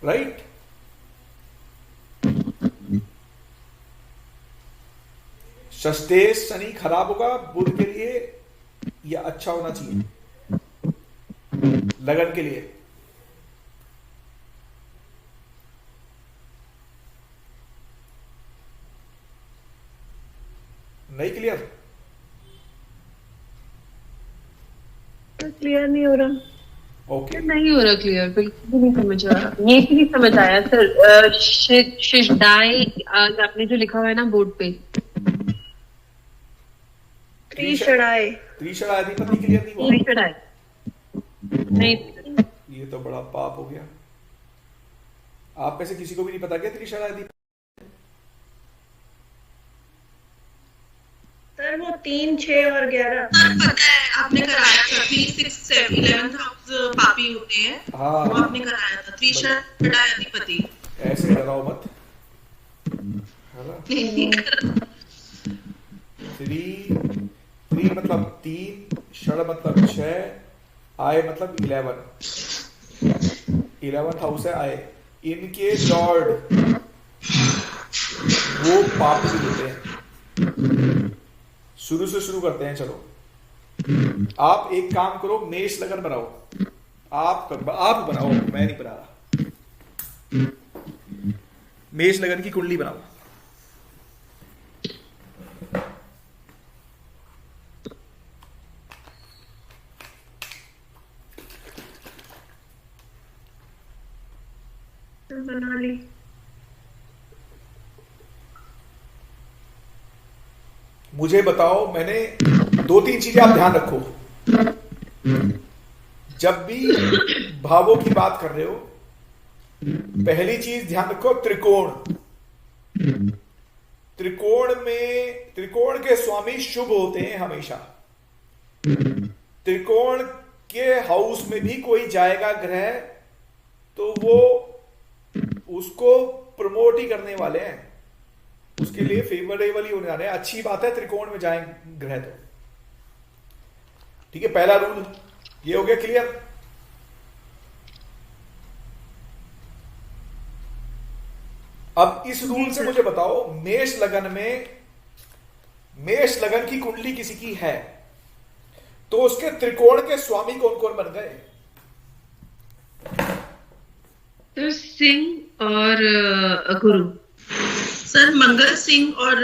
राइट? षष्टेश शनि खराब होगा बुध के लिए या अच्छा होना चाहिए लगन के लिए? नहीं क्लियर? क्लियर नहीं हो रहा। ओके, नहीं हो रहा क्लियर, बिल्कुल भी नहीं समझ आ रहा। ये भी नहीं समझ आया सर। शिशडाई आपने जो लिखा हुआ है ना बोर्ड पे, त्रिशड़ाए। त्रिशणाधिपति क्लियर नहीं हुआ? शिशडाई नहीं, ये तो बड़ा पाप हो गया। आप में से किसी को भी नहीं पता क्या त्रिशणाधिपति? सर वो 3, 6 और 11। सर पता है, आपने कराया था 3, 6, 7, 11th हाउस पापी होते हैं। हाँ, वो आपने कराया था त्रिशड़ाय अधिपति। ऐसे डराओ मत, है ना? थ्री मतलब 3, षड़ मतलब 6, आय मतलब 11th हाउस है आय। इनके लॉर्ड वो पापी होते हैं। शुरू से शुरू करते हैं, चलो। आप एक काम करो, मेष लगन बनाओ। आप बनाओ, मैं नहीं बना रहा। मेष लगन की कुंडली बनाओ। बना ली। मुझे बताओ, मैंने 2-3 चीजें आप ध्यान रखो जब भी भावों की बात कर रहे हो। पहली चीज ध्यान रखो, त्रिकोण। त्रिकोण के स्वामी शुभ होते हैं हमेशा। त्रिकोण के हाउस में भी कोई जाएगा ग्रह तो वो उसको प्रमोट ही करने वाले हैं, उसके लिए फेवरेबल ही होने वाले हैं। अच्छी बात है त्रिकोण में जाए ग्रह तो, ठीक है। पहला रूल ये हो गया क्लियर। अब इस रूल से मुझे बताओ, मेष लगन की कुंडली किसी की है तो उसके त्रिकोण के स्वामी कौन कौन बन गए? तो सिंह और गुरु। सर मंगल सिंह और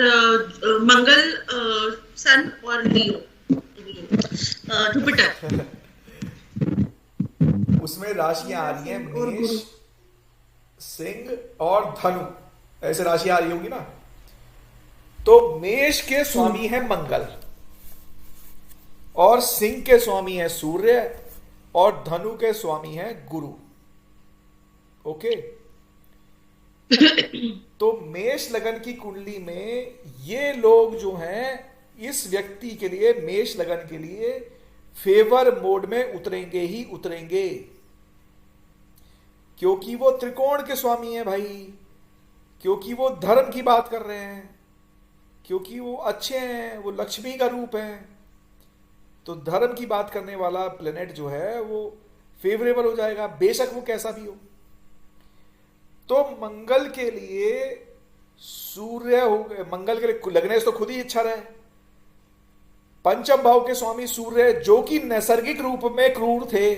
मंगल सन और लियो जुपिटर। उसमें राशियां आ रही हैं मेष, सिंह और धनु, ऐसे राशियां आ रही होंगी ना। तो मेष के स्वामी है मंगल और सिंह के स्वामी है सूर्य और धनु के स्वामी है गुरु। ओके, तो मेष लगन की कुंडली में ये लोग जो हैं इस व्यक्ति के लिए, मेष लगन के लिए फेवर मोड में उतरेंगे ही उतरेंगे, क्योंकि वो त्रिकोण के स्वामी है भाई, क्योंकि वो धर्म की बात कर रहे हैं, क्योंकि वो अच्छे हैं, वो लक्ष्मी का रूप है। तो धर्म की बात करने वाला प्लेनेट जो है वो फेवरेबल हो जाएगा, बेशक वो कैसा भी हो। तो मंगल के लिए सूर्य हो गए, मंगल के लिए लग्नेश तो खुद ही अच्छा रहे। पंचम भाव के स्वामी सूर्य जो कि नैसर्गिक रूप में क्रूर थे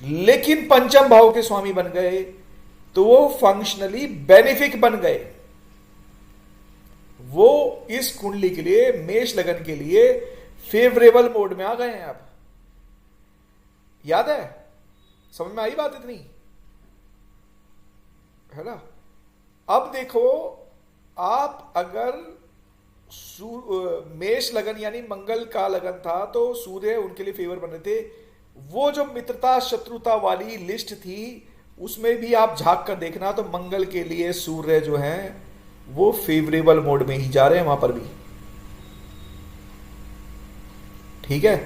लेकिन पंचम भाव के स्वामी बन गए तो वो फंक्शनली बेनिफिक बन गए। वो इस कुंडली के लिए, मेष लगन के लिए फेवरेबल मोड में आ गए हैं। अब याद है, समझ में आई बात इतनी, है ना? अब देखो, आप अगर मेष लगन यानी मंगल का लगन था तो सूर्य उनके लिए फेवर बने थे। वो जो मित्रता शत्रुता वाली लिस्ट थी उसमें भी आप झांक कर देखना तो मंगल के लिए सूर्य जो है वो फेवरेबल मोड में ही जा रहे हैं वहां पर भी। ठीक है,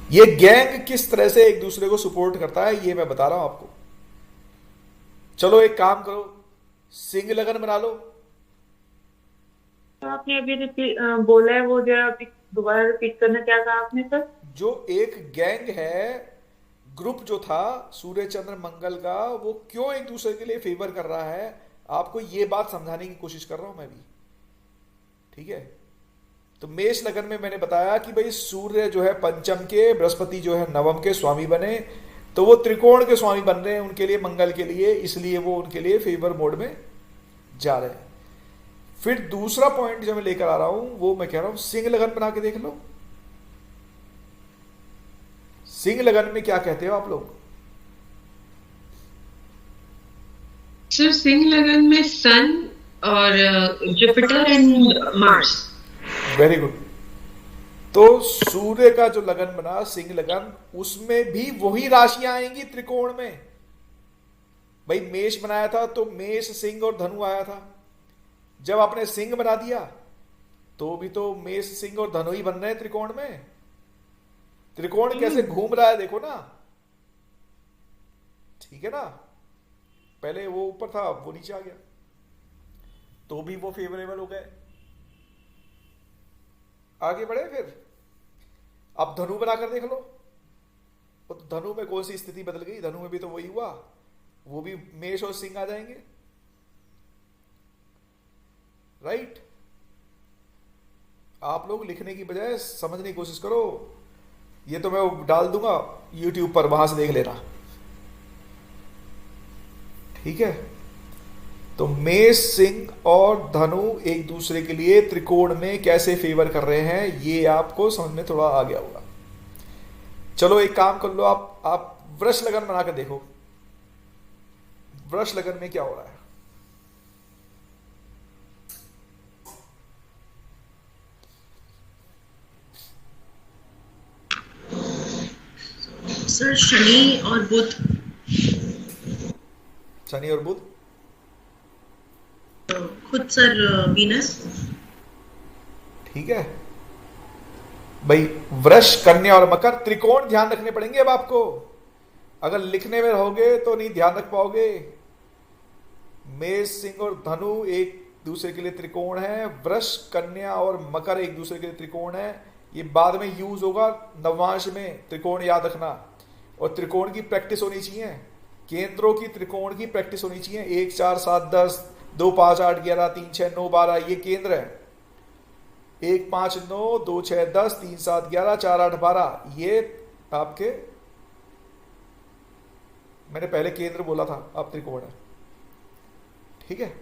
ये गैंग किस तरह से एक दूसरे को सपोर्ट करता है ये मैं बता रहा हूं आपको। चलो एक काम करो, सिंह लगन बना लो। तो आपने अभी बोला है वो जरा दोबारा रिपीट करना, क्या कहा आपने सर? जो एक गैंग है, ग्रुप जो था सूर्य चंद्र मंगल का, वो क्यों एक दूसरे के लिए फेवर कर रहा है, आपको ये बात समझाने की कोशिश कर रहा हूं मैं भी। ठीक है, तो मेष लगन में मैंने बताया कि भाई सूर्य जो है पंचम के, बृहस्पति जो है नवम के स्वामी बने, तो वो त्रिकोण के स्वामी बन रहे हैं उनके लिए, मंगल के लिए, इसलिए वो उनके लिए फेवर मोड में जा रहे हैं। फिर दूसरा पॉइंट जो मैं लेकर आ रहा हूं वो मैं कह रहा हूं सिंह लगन बना के देख लो। सिंह लगन में क्या कहते हो आप लोग? सर सिंह लगन में सन और Jupiter and Mars. Very good. तो सूर्य का जो लगन बना सिंह लगन, उसमें भी वही राशियां आएंगी त्रिकोण में। भाई मेष बनाया था तो मेष सिंह और धनु आया था, जब आपने सिंह बना दिया तो भी तो मेष सिंह और धनु ही बन रहे हैं त्रिकोण में। त्रिकोण कैसे घूम रहा है देखो ना, ठीक है ना, पहले वो ऊपर था वो नीचे आ गया, तो भी वो फेवरेबल हो गए। आगे बढ़े फिर, अब धनु बनाकर देख लो, तो धनु में कौन सी स्थिति बदल गई? धनु में भी तो वही हुआ, वो भी मेष और सिंह आ जाएंगे, राइट। आप लोग लिखने की बजाय समझने की कोशिश करो। ये तो मैं डाल दूंगा YouTube पर, वहां से देख लेना, ठीक है। तो मेष सिंह और धनु एक दूसरे के लिए त्रिकोण में कैसे फेवर कर रहे हैं, ये आपको समझ में थोड़ा आ गया होगा। चलो एक काम कर लो, आप वृष लगन बनाकर देखो, वृष लगन में क्या हो रहा है। सर शनि और बुध। शनि और बुध, खुद सर वीनस। ठीक है भाई। वृष, कन्या और मकर त्रिकोण ध्यान रखने पड़ेंगे अब आपको, अगर लिखने में रहोगे तो नहीं ध्यान रख पाओगे। मेष सिंह और धनु एक दूसरे के लिए त्रिकोण है, वृष कन्या और मकर एक दूसरे के लिए त्रिकोण है। ये बाद में यूज होगा नवांश में, त्रिकोण याद रखना। और त्रिकोण की प्रैक्टिस होनी चाहिए, केंद्रों की त्रिकोण की प्रैक्टिस होनी चाहिए। 1 4 7 10, 2 5 8 11, 3 6 9 12, ये केंद्र है। 1 5 9, 2 6 10, 3 7 11, 4 8 12, ये आपके, मैंने पहले केंद्र बोला था, अब त्रिकोण है, ठीक है।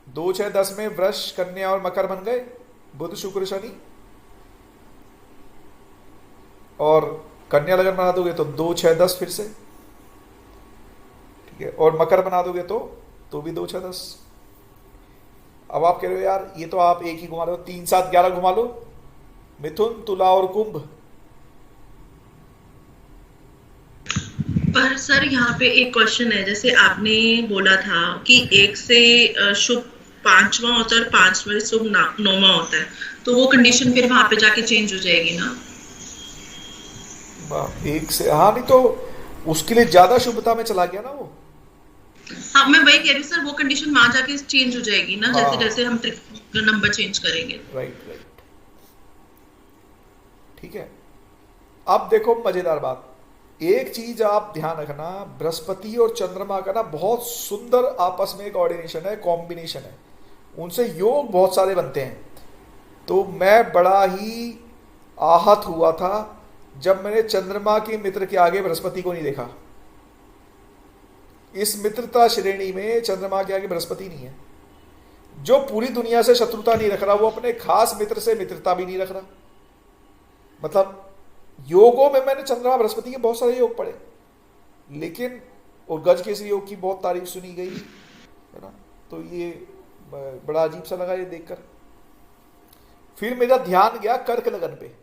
2 6 10 में वृष कन्या और मकर बन गए, बुध शुक्र शनि। और कन्या लगन बना दोगे तो 2 6 10 फिर से, ठीक है। और मकर बना दोगे तो भी 2 6 10। अब आप कह रहे हो यार ये तो आप एक ही घुमा रहे हो, 3 7 11 घुमा लो, मिथुन तुला और कुंभ। पर सर यहाँ पे एक क्वेश्चन है, जैसे आपने बोला था कि 1 से शुभ 5वां होता है और 5वें शुभ 9वां होता है, तो वो कंडीशन फिर वहां पे जाके चेंज हो जाएगी ना? 1 से, हाँ, नहीं तो उसके लिए ज्यादा शुभता में चला गया ना वो। हाँ मैं वही कह रही हूँ सर, वो कंडीशन वहां जाके चेंज हो जाएगी ना, हाँ। जैसे जैसे हम नंबर चेंज करेंगे। राइट, ठीक है। अब देखो मजेदार बात, एक चीज आप ध्यान रखना, बृहस्पति और चंद्रमा का ना बहुत सुंदर आपस में कोऑर्डिनेशन है, कॉम्बिनेशन है, उनसे योग बहुत सारे बनते हैं। तो मैं बड़ा ही आहत हुआ था जब मैंने चंद्रमा के मित्र के आगे बृहस्पति को नहीं देखा। इस मित्रता श्रेणी में चंद्रमा के आगे बृहस्पति नहीं है। जो पूरी दुनिया से शत्रुता नहीं रख रहा, वो अपने खास मित्र से मित्रता भी नहीं रख रहा। मतलब योगों में मैंने चंद्रमा बृहस्पति के बहुत सारे योग पढ़े, लेकिन और गज केसरी योग की बहुत तारीफ सुनी गई है ना, तो ये बड़ा अजीब सा लगा ये देखकर। फिर मेरा ध्यान गया कर्क लगन पे,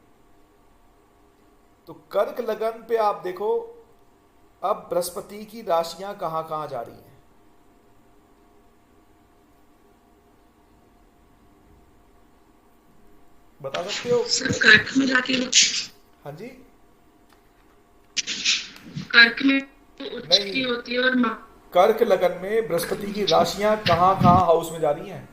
तो कर्क लगन पे आप देखो अब बृहस्पति की राशियां कहां कहां जा रही हैं। बता सकते हो? सर कर्क में जाके, हाँ जी, कर्क में उच्च की होती है और कर्क लगन में बृहस्पति की राशियां कहां कहां हाउस में जा रही हैं?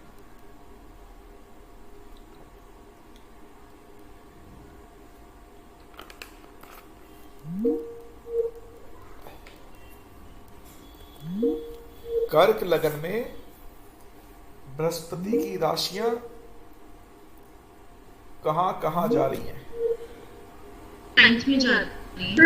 कर्क लगन में बृहस्पति की राशियां कहां कहां जा रही हैं? 9th में जा रही है।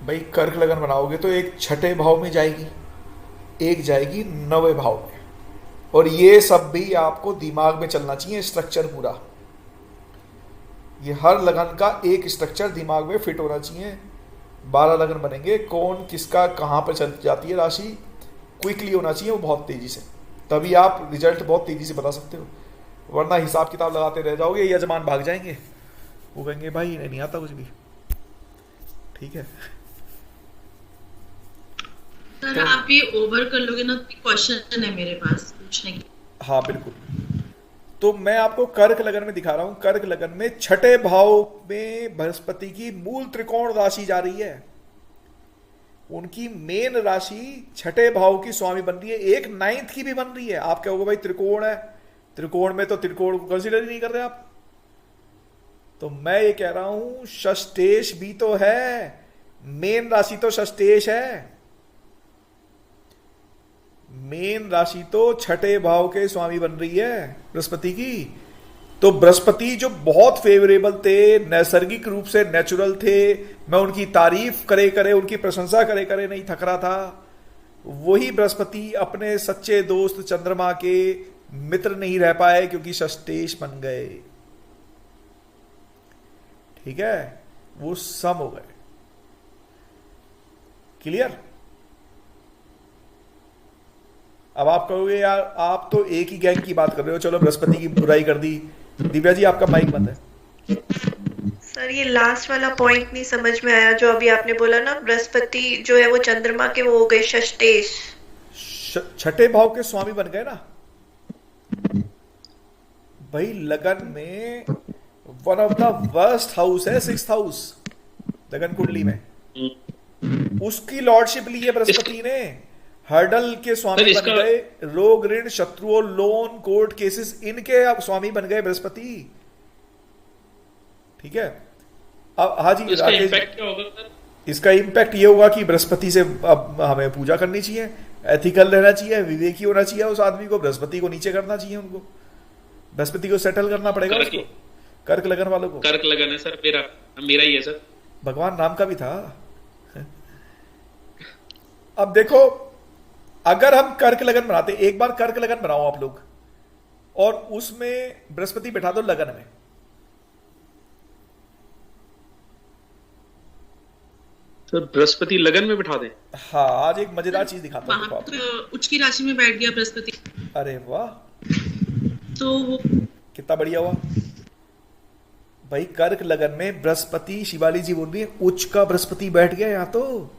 भाई कर्क लगन बनाओगे तो एक छठे भाव में जाएगी, एक जाएगी 9वें भाव में, और ये सब भी आपको दिमाग में चलना चाहिए स्ट्रक्चर पूरा। ये हर लगन का एक स्ट्रक्चर दिमाग में फिट होना चाहिए। 12 लगन बनेंगे, कौन किसका कहाँ पर चल जाती है राशि क्विकली होना चाहिए, वो बहुत तेजी से, तभी आप रिजल्ट बहुत तेजी से बता सकते हो। वरना हिसाब किताब लगाते रह जाओगे, यजमान भाग जाएंगे, वो कहेंगे भाई नहीं आता कुछ भी। ठीक है, सर आप ये ओवर कर लोगे ना, क्वेश्चन है मेरे पास पूछने की। हाँ बिल्कुल। तो मैं आपको कर्क लगन में दिखा रहा हूं। कर्क लगन में छठे भाव में बृहस्पति की मूल त्रिकोण राशि जा रही है। उनकी मेन राशि छठे भाव की स्वामी बन रही है, एक 9th की भी बन रही है। आप कहोगे भाई त्रिकोण है, त्रिकोण में तो त्रिकोण को कंसिडर ही नहीं कर रहे आप। तो मैं ये कह रहा हूं षष्ठेश भी तो है, मेन राशि तो षष्ठेश है, मेन राशि तो छठे भाव के स्वामी बन रही है बृहस्पति की। तो बृहस्पति जो बहुत फेवरेबल थे, नैसर्गिक रूप से नेचुरल थे, मैं उनकी तारीफ करे करे, उनकी प्रशंसा करे करे नहीं थक रहा था, वही बृहस्पति अपने सच्चे दोस्त चंद्रमा के मित्र नहीं रह पाए क्योंकि षष्ठेश बन गए। ठीक है, वो सम हो गए। क्लियर? अब आप कहोगे यार आप तो एक ही गैंग की बात कर रहे हो, चलो बृहस्पति की बुराई कर दी। दिव्या जी आपका माइक बंद है। सर ये लास्ट वाला पॉइंट नहीं समझ में आया जो अभी आपने बोला ना, बृहस्पति जो है वो चंद्रमा के वो हो गए षष्ठेश, छठे भाव के स्वामी बन गए ना भाई। लगन में one of the worst house है 6th हाउस लगन कुंडली में, उसकी लॉर्डशिप ली है बृहस्पति ने। हर्डल के स्वामी बन गए, रोग ऋण शत्रुओं लोन कोर्ट केसेस इनके अब स्वामी बन गए बृहस्पति। ठीक है, अब हाँ जी इसका राकेश, इम्पैक्ट क्या होगा सर? इसका इम्पैक्ट ये होगा कि बृहस्पति से अब हमें पूजा करनी चाहिए, एथिकल रहना चाहिए, विवेकी होना चाहिए उस आदमी को, बृहस्पति को नीचे करना चाहिए, उनको बृहस्पति को सेटल करना पड़ेगा उसको। कर्क लगन वालों को। कर्क लगन है सर, मेरा ही है सर। भगवान राम का भी था। अब देखो अगर हम कर्क लगन बनाते, एक बार कर्क लगन बनाओ आप लोग और उसमें बृहस्पति बैठा दो लगन में, तो बृहस्पति लगन में बिठा दें। हाँ आज एक मजेदार चीज दिखाता हूं आपको। उच्च की राशि में बैठ गया बृहस्पति। अरे वाह, तो वो कितना बढ़िया हुआ भाई। कर्क लगन में बृहस्पति, शिवाली जी बोल रही है उच्च का बृहस्पति बैठ गया यहाँ, तो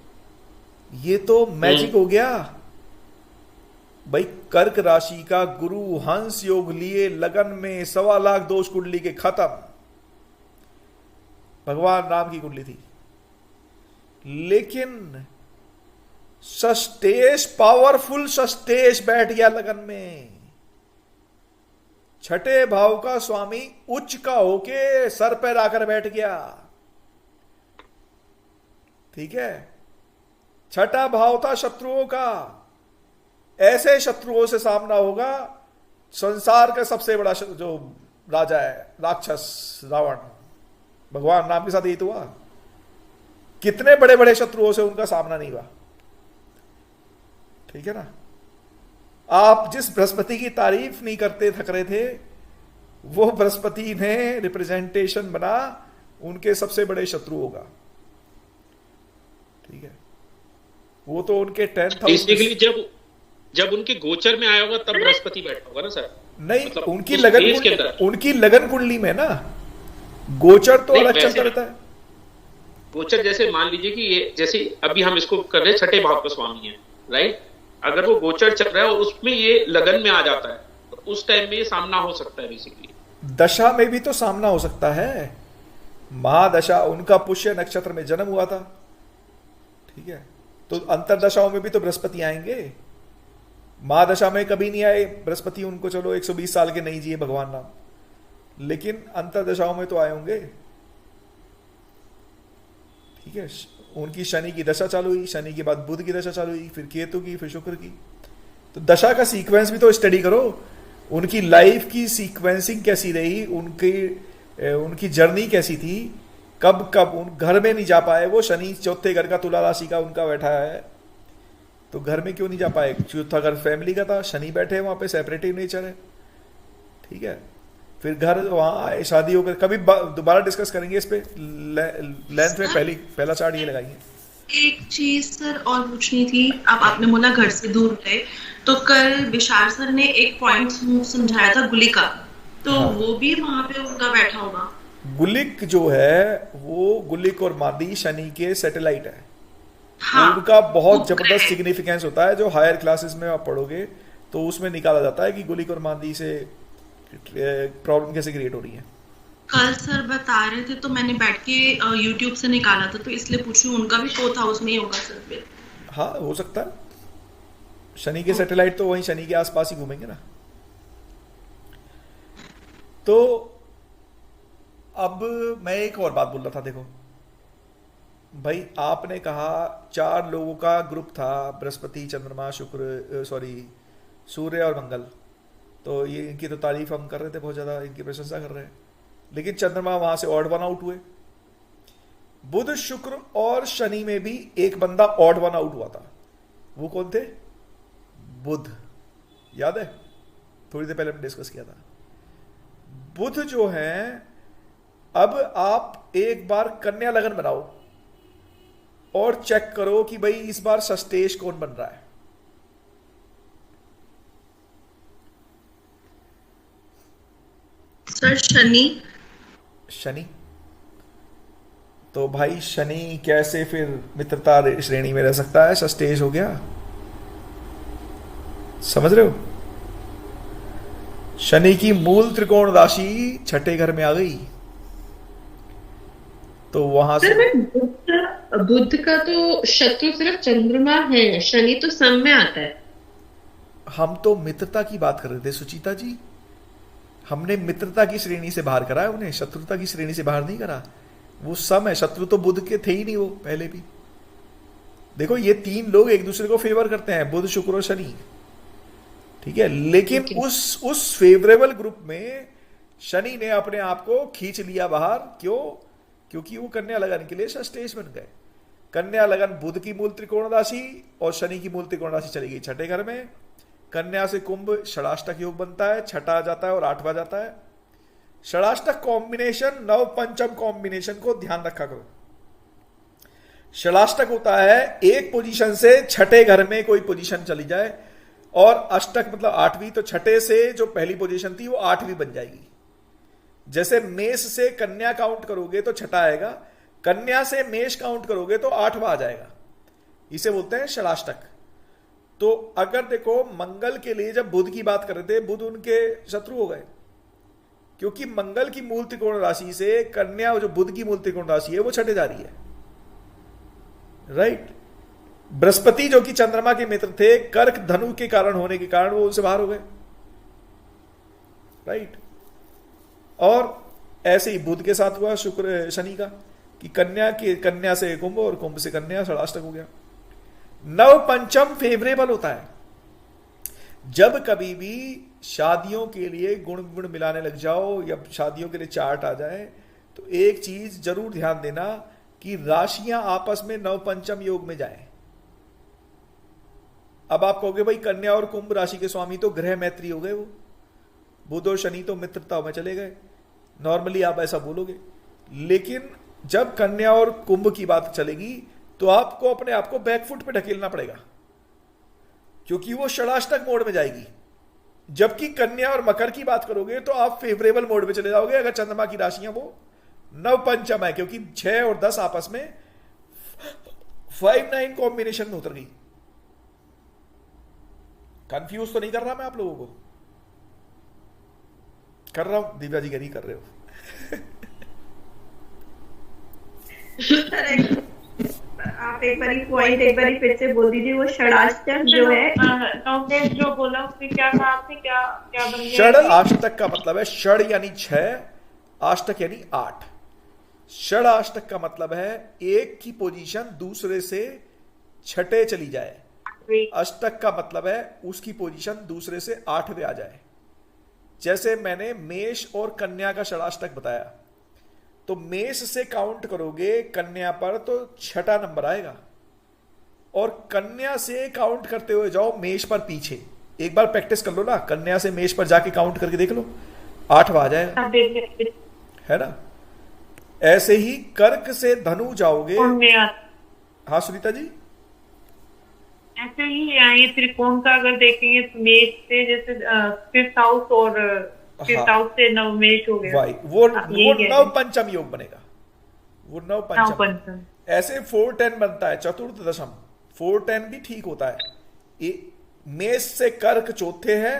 ये तो मैजिक हो गया भाई। कर्क राशि का गुरु हंस योग लिए लगन में 1.25 लाख दोष कुंडली के खत्म। भगवान राम की कुंडली थी, लेकिन षष्ठेश, पावरफुल षष्ठेश बैठ गया लगन में। छठे भाव का स्वामी उच्च का होके सर पर आकर बैठ गया। ठीक है, छठा भाव था शत्रुओं का, ऐसे शत्रुओं से सामना होगा। संसार का सबसे बड़ा जो राजा है राक्षस रावण, भगवान राम के साथ यही तो हुआ। कितने बड़े बड़े शत्रुओं से उनका सामना नहीं हुआ। ठीक है ना, आप जिस बृहस्पति की तारीफ नहीं करते थक रहे थे, वो बृहस्पति ने रिप्रेजेंटेशन बना उनके सबसे बड़े शत्रुओं का। ठीक है, वो तो उनके 10th हाउस, जब उनके गोचर में आया होगा तब बृहस्पति बैठा होगा ना सर? नहीं मतलब उनकी लगन कुंडली में ना गोचर तो अलग चलता रहता है। गोचर जैसे मान लीजिए कि ये जैसे अभी हम इसको कर रहे हैं छठे भाव का स्वामी है, राइट? अगर वो गोचर चल रहा है और उसमें ये लगन में आ जाता है तो उस टाइम में ये सामना हो सकता है बेसिकली। दशा में भी तो सामना हो सकता है। महादशा, उनका पुष्य नक्षत्र में जन्म हुआ था। ठीक है, तो अंतरदशाओं में भी तो बृहस्पति आएंगे। महादशा में कभी नहीं आए बृहस्पति, उनको चलो 120 साल के नहीं जिए भगवान राम, लेकिन अंतरदशाओं में तो आए होंगे। ठीक है, उनकी शनि की दशा चालू हुई, शनि के बाद बुध की दशा चालू हुई, फिर केतु की, फिर शुक्र की। तो दशा का सीक्वेंस भी तो स्टडी करो, उनकी लाइफ की सीक्वेंसिंग कैसी रही, उनकी जर्नी कैसी थी, कब कब उन घर में नहीं जा पाए वो, शनि चौथे घर का तुला राशि का उनका बैठा है, तो घर में क्यों नहीं जा पाए? चौथा घर फैमिली का था, शनि बैठे वहां पे, सेपरेटिव नेचर है, ठीक है। फिर घर वहां आए, शादी होकर, कभी दोबारा डिस्कस करेंगे इस पे लेंथ में, पहला चार्ट ये लगाएंगे। एक चीज सर और पूछनी थी, अब आपने बोला घर से दूर रहे, तो कल विशाल सर ने एक पॉइंट समझाया था गुलिका, तो हाँ। वो भी वहां पे उनका बैठा होगा। गुलिक जो है वो गुलिक और मादी शनि के सैटेलाइट है। हाँ, उनका बहुत वो जबरदस्त ग्रह। सिग्निफिकेंस होता है, जो हायर क्लासेस में आप पढ़ोगे तो उसमें निकाला जाता है कि गुलिक और मादी से प्रॉब्लम कैसे क्रिएट हो रही है। कल सर बता रहे थे तो मैंने बैठ के यूट्यूब से निकाला था, तो इसलिए पूछूं उनका भी 4th हाउस में ही होगा सर फिर? हाँ, हो सकता है, शनि के सैटेलाइट तो वहीं शनि के आसपास ही घूमेंगे ना। तो अब मैं एक और बात बोल रहा था, देखो भाई, आपने कहा 4 लोगों का ग्रुप था, बृहस्पति, चंद्रमा, शुक्र, सूर्य और मंगल, तो ये इनकी तो तारीफ हम कर रहे थे बहुत ज्यादा, इनकी प्रशंसा कर रहे हैं, लेकिन चंद्रमा वहां से ऑड वन आउट हुए। बुध, शुक्र और शनि में भी एक बंदा ऑड वन आउट हुआ था, वो कौन थे? बुध, याद है? थोड़ी देर पहले हमने डिस्कस किया था। बुध जो है, अब आप एक बार कन्या लगन बनाओ और चेक करो कि भाई इस बार सस्टेश कौन बन रहा है। सर शनि तो भाई शनि कैसे फिर मित्रता श्रेणी में रह सकता है? सस्टेज हो गया, समझ रहे हो? शनि की मूल त्रिकोण राशि छठे घर में आ गई, तो वहां से बुध का तो शत्रु सिर्फ चंद्रमा है, शनि तो सम में आता है। हम तो मित्रता की बात कर रहे थे सुचिता जी, हमने मित्रता की श्रेणी से बाहर करा है उन्हें, शत्रुता की श्रेणी से बाहर नहीं करा। वो सम है, शत्रु तो बुध के थे ही नहीं वो पहले भी। देखो ये 3 लोग एक दूसरे को फेवर करते हैं, बुध, शुक्र और शनि, ठीक है, लेकिन उस फेवरेबल ग्रुप में शनि ने अपने आप को खींच लिया बाहर। क्यों? क्योंकि वो कन्या लगन के लिए सस्टेज बन गए। कन्या लगन बुध की मूल त्रिकोण राशि और शनि की मूल त्रिकोण राशि चली गई छठे घर में। कन्या से कुंभ षडाष्टक योग बनता है, छठा जाता है और 8वां जाता है। षडाष्टक कॉम्बिनेशन नव पंचम कॉम्बिनेशन को ध्यान रखा करो। षडाष्टक होता है एक पोजीशन से छठे घर में कोई पोजीशन चली जाए, और अष्टक मतलब 8वीं, तो छठे से जो पहली पोजीशन थी वो 8वीं बन जाएगी। जैसे मेष से कन्या काउंट करोगे तो छठा आएगा, कन्या से मेष काउंट करोगे तो 8वां आ जाएगा। इसे बोलते हैं षडाष्टक। तो अगर देखो मंगल के लिए जब बुध की बात कर रहे थे, बुध उनके शत्रु हो गए, क्योंकि मंगल की मूल त्रिकोण राशि से कन्या, जो बुध की मूल त्रिकोण राशि है, वो छठे जा रही है, राइट। बृहस्पति जो कि चंद्रमा के मित्र थे, कर्क धनु के कारण होने के कारण वो उनसे बाहर हो गए, राइट। और ऐसे ही बुध के साथ हुआ शुक्र शनि का, कि कन्या से कुंभ और कुंभ से कन्या, षडाष्टक हो गया। नव पंचम फेवरेबल होता है। जब कभी भी शादियों के लिए गुण मिलाने लग जाओ या शादियों के लिए चार्ट आ जाए, तो एक चीज जरूर ध्यान देना कि राशियां आपस में नव पंचम योग में जाएं। अब आप कहोगे भाई कन्या और कुंभ राशि के स्वामी तो ग्रह मैत्री हो गए, वो बुध और शनि तो मित्रता में चले गए, नॉर्मली आप ऐसा बोलोगे। लेकिन जब कन्या और कुंभ की बात चलेगी तो आपको अपने आप को बैकफुट पे ढकेलना पड़ेगा, क्योंकि वो षडाष्टक मोड में जाएगी। जबकि कन्या और मकर की बात करोगे तो आप फेवरेबल मोड में चले जाओगे, अगर चंद्रमा की राशियां वो नव पंचम है, क्योंकि 6 और 10 आपस में 5-9 कॉम्बिनेशन में उतर गई। कंफ्यूज तो नहीं कर रहा मैं आप लोगों को? कर रहा हूं, दिव्या जी नहीं कर रहे हो। आप एक बार पॉइंट एक बार फिर से बोल दीजिए, वो षडाष्टक जो है, जो बोला उसने क्या कहा आपने, क्या बन गया? षड अष्टक का मतलब है षड यानी 6, अष्टक यानी 8। षडाष्टक का मतलब है एक की पोजीशन दूसरे से छठे चली जाए, अष्टक का मतलब है उसकी पोजीशन दूसरे से 8वें आ जाए। जैसे मैंने मेष और कन्या का षडाष्टक बताया, तो मेष से काउंट करोगे कन्या पर तो 6ठा नंबर आएगा, और कन्या से काउंट करते हुए जाओ मेष पर पीछे। एक बार प्रैक्टिस कर लो ना, कन्या से मेष पर जाके काउंट करके देख लो, 8वां आ जाएगा, है ना। ऐसे ही कर्क से धनु जाओगे। हाँ सुनीता जी, ऐसे ही ये त्रिकोण का अगर देखेंगे तो मेष से जैसे फिफ्थ हाउस और फिफ्थ हाउस से नवमेष हो गया, वो नव पंचम योग बनेगा, वो नव पंचम। ऐसे 410 बनता है, चतुर्थ दशम 410 भी ठीक होता है। मेष से कर्क चौथे है,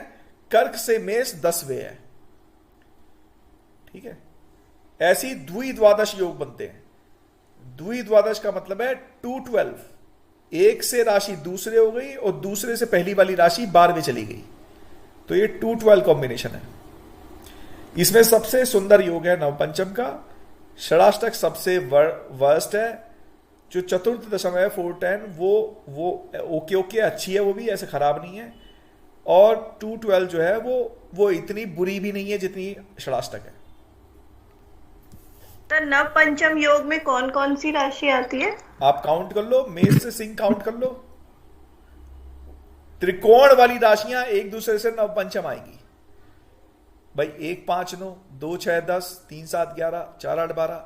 कर्क से मेष 10वें है, ठीक है। ऐसी द्विद्वादश योग बनते हैं। द्विद्वादश का मतलब है 212, एक से राशि दूसरे हो गई और दूसरे से पहली वाली राशि 12वें चली गई, तो ये 212 कॉम्बिनेशन है। इसमें सबसे सुंदर योग है नवपंचम का, षडाष्टक सबसे वर्स्ट है। जो चतुर्थ दशम है 410 वो ओके अच्छी है, वो भी ऐसे खराब नहीं है, और 212 जो है वो इतनी बुरी भी नहीं है जितनी षडाष्टक है। तो नव पंचम योग में कौन कौन सी राशि आती है? आप काउंट कर लो, मेष से सिंह काउंट कर लो, त्रिकोण वाली राशियां एक दूसरे से नव पंचम आएंगी भाई। 1 5 9, 2 6 10, 3 7 11, 4 8 12,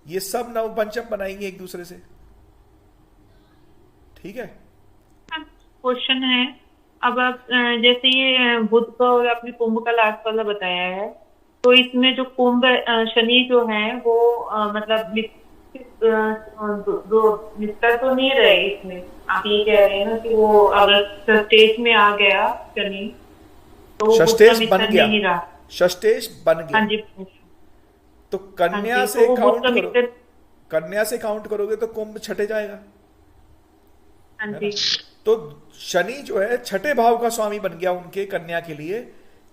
ये सब नव पंचम बनाएंगे एक दूसरे से, ठीक है। क्वेश्चन है, अब आप जैसे ये बुध का और अपने कुंभ का लास्ट वाला बताया है, तो इसमें जो कुंभ शनि जो है वो मतलब मित्र तो नहीं रहे इसमें। आप ये कह रहे हैं ना कि वो अगर षष्ठेश में आ गया शनि तो षष्ठेश बन गया, षष्ठेश बन गया। हाँ जी। तो कन्या से काउंट करो, कन्या से काउंट करोगे तो कुंभ छठे जाएगा। हाँ जी। तो शनि जो है छठे भाव का स्वामी बन गया उनके कन्या के लिए,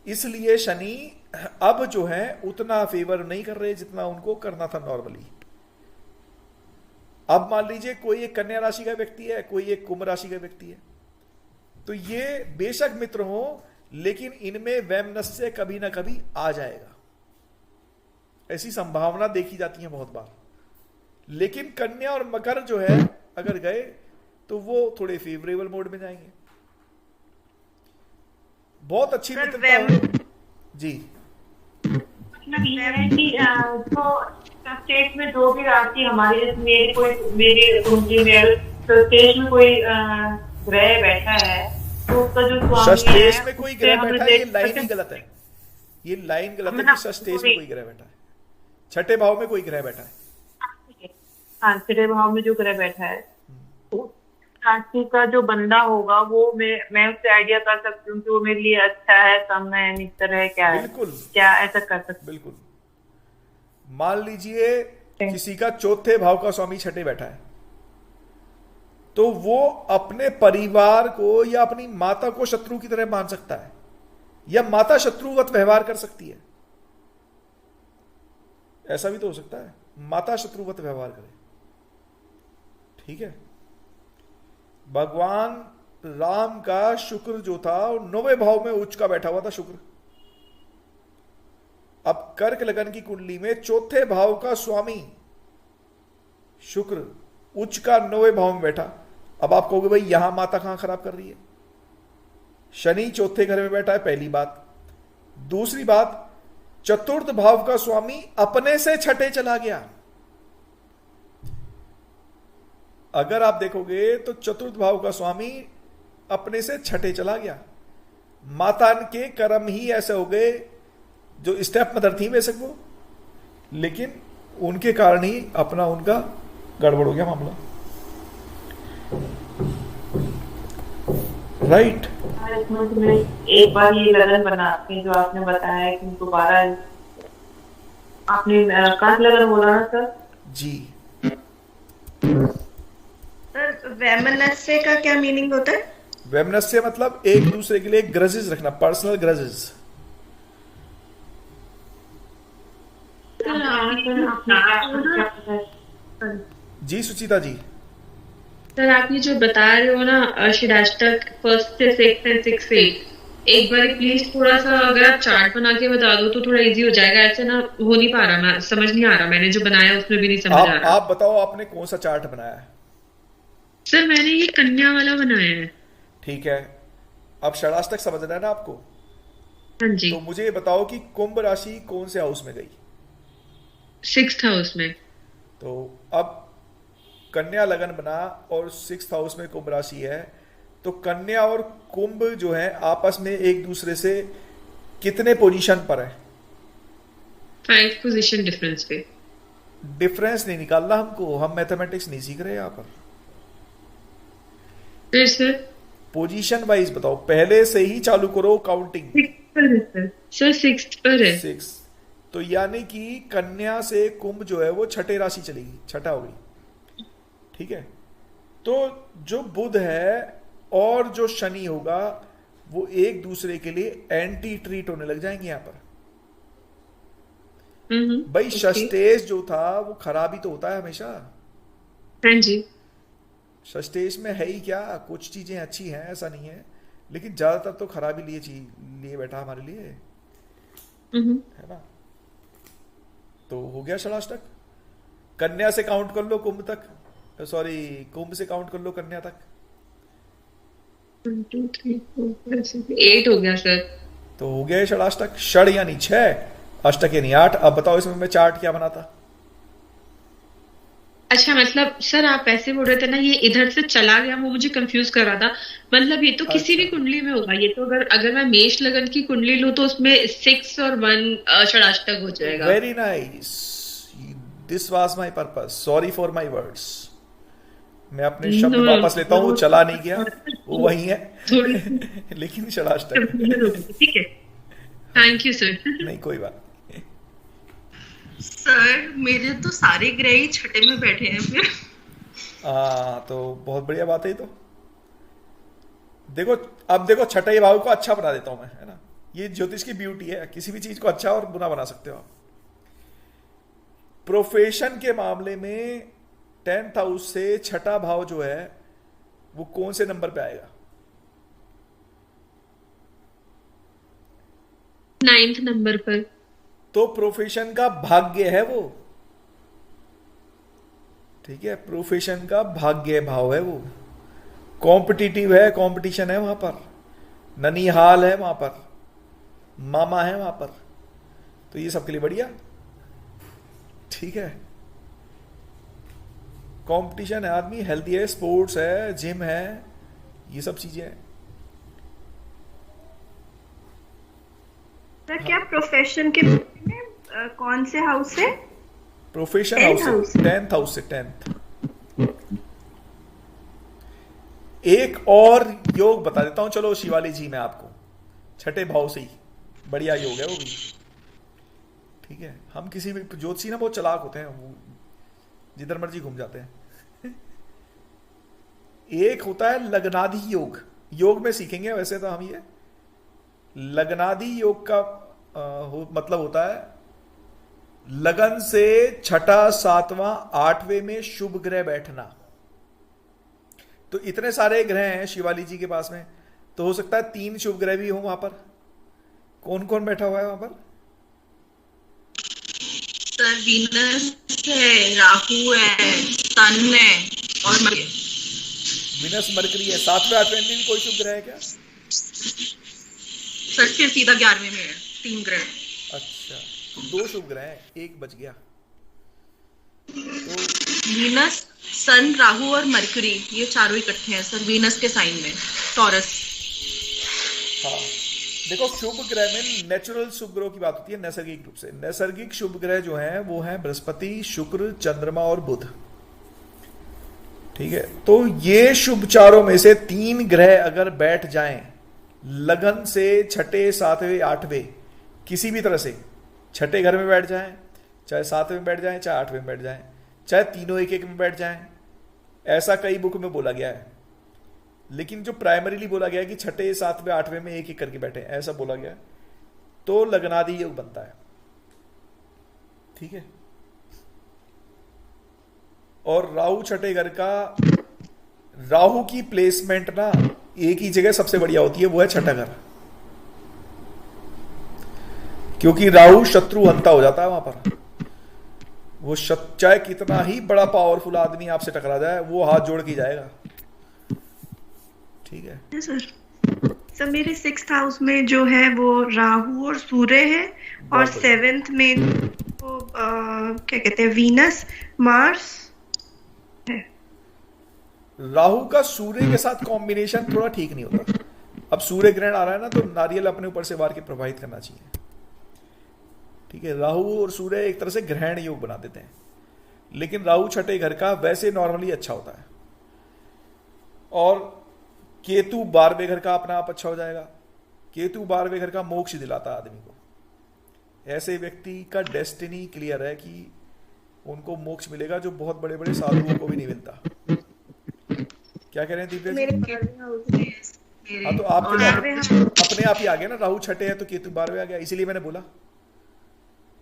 इसलिए शनि अब जो है उतना फेवर नहीं कर रहे जितना उनको करना था नॉर्मली। अब मान लीजिए कोई एक कन्या राशि का व्यक्ति है, कोई एक कुंभ राशि का व्यक्ति है, तो ये बेशक मित्र हो, लेकिन इनमें वैमनस्य कभी ना कभी आ जाएगा, ऐसी संभावना देखी जाती है बहुत बार। लेकिन कन्या और मकर जो है अगर गए तो वो थोड़े फेवरेबल मोड में जाएंगे। बहुत अच्छी मित्रता जी। मतलब ये है कि तो स्टेट में जो भी राशि हमारे मेरे कुंडली में स्टेट में कोई ग्रह बैठा है तो उसका जो स्वामी है, में कोई ग्रह बैठा है, ये लाइन ही गलत है, ये लाइन गलत है कि षष्ठेश में कोई ग्रह बैठा है। छठे भाव में कोई ग्रह बैठा है। हाँ, छठे भाव में जो ग्रह बैठा है राशि का जो बंदा होगा वो मैं उससे आइडिया कर सकती हूँ कि वो मेरे लिए अच्छा है, कम है, मित्र है, क्या है। बिल्कुल, क्या ऐसा कर सकते? बिल्कुल। मान लीजिए किसी का चौथे भाव का स्वामी छठे बैठा है, तो वो अपने परिवार को या अपनी माता को शत्रु की तरह मान सकता है, या माता शत्रुवत व्यवहार कर सकती है। ऐसा भी तो हो सकता है, माता शत्रुवत व्यवहार करे, ठीक है। भगवान राम का शुक्र जो था 9वें भाव में उच्च का बैठा हुआ था शुक्र। अब कर्क लगन की कुंडली में चौथे भाव का स्वामी शुक्र उच्च का 9वें भाव में बैठा। अब आप कहोगे भाई यहां माता कहां खराब कर रही है? शनि चौथे घर में बैठा है, पहली बात। दूसरी बात, चतुर्थ भाव का स्वामी अपने से छठे चला गया। अगर आप देखोगे तो चतुर्थ भाव का स्वामी अपने से छठे चला गया। माता के कर्म ही ऐसे हो गए, जो स्टेप मदर थी बेशक वो, लेकिन उनके कारण ही अपना उनका गड़बड़ हो गया मामला, राइट। एक बार ये लगन बनाते जो आपने बताया कि दोबारा आपने कहाँ लगन बोला ना सर? जी सर, वैमनस्य का क्या मीनिंग होता है? वैमनस्य मतलब एक दूसरे के लिए ग्रजेस रखना, पर्सनल ग्रजेस। सर आपने जी सुचिता जी। सर आप ये जो बता रहे हो ना षडाष्टक फर्स्ट से सिक्स एंड सिक्स से एक बार प्लीज थोड़ा सा अगर आप चार्ट बना के बता दो तो थोड़ा इजी हो जाएगा। ऐसे ना हो नहीं पा रहा, मैं समझ नहीं आ रहा, मैंने जो बनाया उसमें भी नहीं समझ आ रहा। आप बताओ आपने कौन सा चार्ट बनाया है? सर मैंने ये कन्या वाला बनाया है। ठीक है, अब षडाष्टक समझना है ना आपको? हाँ जी। तो मुझे ये बताओ कि कुंभ राशि कौन से हाउस में गई? 6th हाउस में। तो अब कन्या लगन बना और 6th हाउस में कुंभ राशि है, तो कन्या और कुंभ जो है आपस में एक दूसरे से कितने पोजीशन पर है? 5 पोजीशन डिफरेंस पे। डिफरेंस नहीं निकालना हमको, हम मैथमेटिक्स नहीं सीख रहे यहाँ पर। फिर सर पोजीशन वाइज बताओ, पहले से ही चालू करो काउंटिंग। 6 पर है सर। सर 6 पर है। 6, तो यानी कि कन्या से कुंभ जो है वो छठे राशि चलेगी, छठा हो गई। ठीक है, तो जो बुध है और जो शनि होगा वो एक दूसरे के लिए एंटी ट्रीट होने लग जाएंगे यहाँ पर। भाई षष्टेश जो था वो खराबी तो होता है हमेशा। हाँ जी। षष्टेश में है ही क्या, कुछ चीजें अच्छी हैं ऐसा नहीं है, लेकिन ज्यादातर तो खराबी लिए बैठा हमारे लिए, है ना। तो हो गया षडाष्टक। कन्या से काउंट कर लो कुंभ तक, सॉरी कुंभ से काउंट कर लो कन्या तक। 1 2 3 4 5 6 8 हो गया सर। तो हो गया षडाष्टक। षड यानी 6, अष्टक यानी 8। अब बताओ इसमें मैं चार्ट क्या बनाता? अच्छा मतलब सर आप ऐसे बोल रहे थे ना, ये इधर से चला गया, वो मुझे कंफ्यूज कर रहा था। मतलब ये तो किसी भी कुंडली में होगा, ये तो अगर मैं मेष लगन की कुंडली लूं तो उसमें 6 और 1 षडाष्टक हो जाएगा। Very nice, this was my purpose, sorry for my words. मैं अपने शब्द वापस लेता हूँ, चला नहीं गया, वो वही है लेकिन षडाष्टक। ठीक है, थैंक यू सर। नहीं कोई बात। सर मेरे तो सारे ग्रह ही छठे में बैठे हैं फिर। तो बहुत बढ़िया बात है। तो देखो, अब देखो छठे भाव को अच्छा बना देता हूं मैं, है ना। ये ज्योतिष की ब्यूटी है, किसी भी चीज को अच्छा और बुरा बना सकते हो आप। प्रोफेशन के मामले में 10th हाउस से छठा भाव जो है वो कौन से नंबर पे आएगा? 9th नंबर पर। तो प्रोफेशन का भाग्य है वो, ठीक है, प्रोफेशन का भाग्य भाव है वो। कॉम्पिटिटिव है, कंपटीशन है वहां पर, ननिहाल है वहां पर, मामा है वहां पर, तो ये सबके लिए बढ़िया। ठीक है, कंपटीशन है, आदमी हेल्दी है, स्पोर्ट्स है, जिम है, ये सब चीजें हैं। सर क्या प्रोफेशन के में कौन से हाउस से? प्रोफेशन हाउस से 10th हाउस से 10th। एक और योग बता देता हूं, चलो शिवाली जी, मैं आपको छठे भाव से ही, बढ़िया योग है वो भी। ठीक है, हम किसी भी ज्योतिषी ना बहुत चालाक होते हैं, वो जिधर मर्जी घूम जाते हैं। एक होता है लग्नादि योग, योग में सीखेंगे वैसे तो हम ये। लग्नादि योग का मतलब होता है लगन से छठा, 7वां, 8वें में शुभ ग्रह बैठना। तो इतने सारे ग्रह हैं शिवाली जी के पास में, तो हो सकता है 3 शुभ ग्रह भी हो वहां पर। कौन कौन बैठा हुआ है वहां पर? सर वीनस है, राहु है, सन है और मर्करी। वीनस मरकरी है। 7वें 8वें में भी कोई शुभ ग्रह है क्या? सर फिर सीधा 11वें में है 3 ग्रह। अच्छा, तो 2 शुभ ग्रह हैं, 1 बच गया। तो वीनस, सन, राहु और मरकरी, ये चारों इकट्ठे हैं सर वीनस के साइन में, टॉरस। हाँ, देखो शुभ ग्रह में नेचुरल शुभ ग्रह की बात होती है, नैसर्गिक रूप से। नैसर्गिक शुभ ग्रह जो हैं वो हैं बृहस्पति, शुक्र, चंद्रमा और बुध। ठीक है, तो ये शुभ चारों में से 3 ग्रह अगर बैठ जाएं लगन से छठे, 7वें, 8वें, किसी भी तरह से छठे घर में बैठ जाएं, चाहे 7वें में बैठ जाएं, चाहे 8वें में बैठ जाएं, चाहे तीनों एक एक में बैठ जाएं, ऐसा कई बुक में बोला गया है। लेकिन जो प्राइमरीली बोला गया है कि छठे, 7वें, 8वें में एक एक करके बैठे, ऐसा बोला गया है, तो लग्नादि योग बनता है। ठीक है, और राहु छठे घर का, राहु की प्लेसमेंट ना एक ही जगह सबसे बढ़िया होती है, वो है छठा घर, क्योंकि राहु शत्रु हंता हो जाता है वहां पर। वो चाहे कितना ही बड़ा पावरफुल आदमी आपसे टकरा जाए, वो हाथ जोड़ के जाएगा। ठीक है सर मेरे 6th हाउस में जो है वो राहु और सूर्य है, और 7th में वो क्या कहते हैं, वीनस मार्स है। राहु का सूर्य के साथ कॉम्बिनेशन थोड़ा ठीक नहीं होता। अब सूर्य ग्रहण आ रहा है ना, तो नारियल अपने ऊपर से वार के प्रभावित करना चाहिए। ठीक है, राहु और सूर्य एक तरह से ग्रहण योग बना देते हैं, लेकिन राहु छठे घर का वैसे नॉर्मली अच्छा होता है। और केतु 12वें घर का अपना आप अच्छा हो जाएगा। केतु 12वें घर का मोक्ष दिलाता है आदमी को। ऐसे व्यक्ति का डेस्टिनी क्लियर है कि उनको मोक्ष मिलेगा, जो बहुत बड़े बड़े साधुओं को भी नहीं मिलता। क्या कह रहे हैं दिव्या जी? हाँ, तो आपके अपने आप ही आ गया ना, राहु छठे है तो केतु 12वें आ गया, इसीलिए मैंने बोला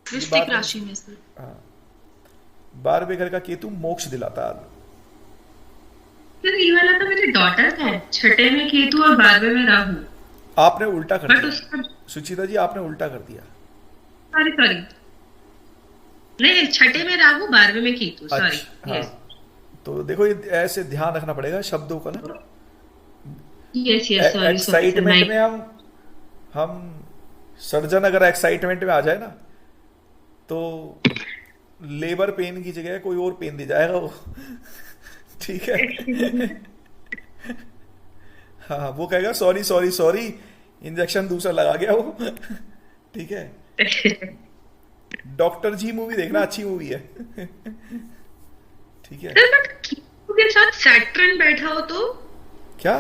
वृश्चिक राशि में से। हाँ, 12वें घर का केतु मोक्ष दिलाता है। फिर ये वाला तो मेरे डॉटर का है, छठे में केतु और 12वें में राहु। आपने उल्टा कर बट दिया उसका सुचिता जी, आपने उल्टा कर दिया। सॉरी नहीं, छठे में राहु 12वें में केतु, सॉरी। हाँ, तो देखो ये ऐसे ध्यान रखना पड़ेगा शब्दों का ना। Yes sorry. एक्साइटमेंट में हम सर्जन अगर एक्साइटमेंट में आ जाए ना, तो लेबर पेन की जगह कोई और पेन दे जाएगा वो। ठीक है। हाँ, वो कहेगा सॉरी सॉरी सॉरी, इंजेक्शन दूसरा लगा गया वो। ठीक है, डॉक्टर जी मूवी देखना, अच्छी मूवी है। ठीक है, केतु के साथ सैटर्न बैठा हो तो क्या?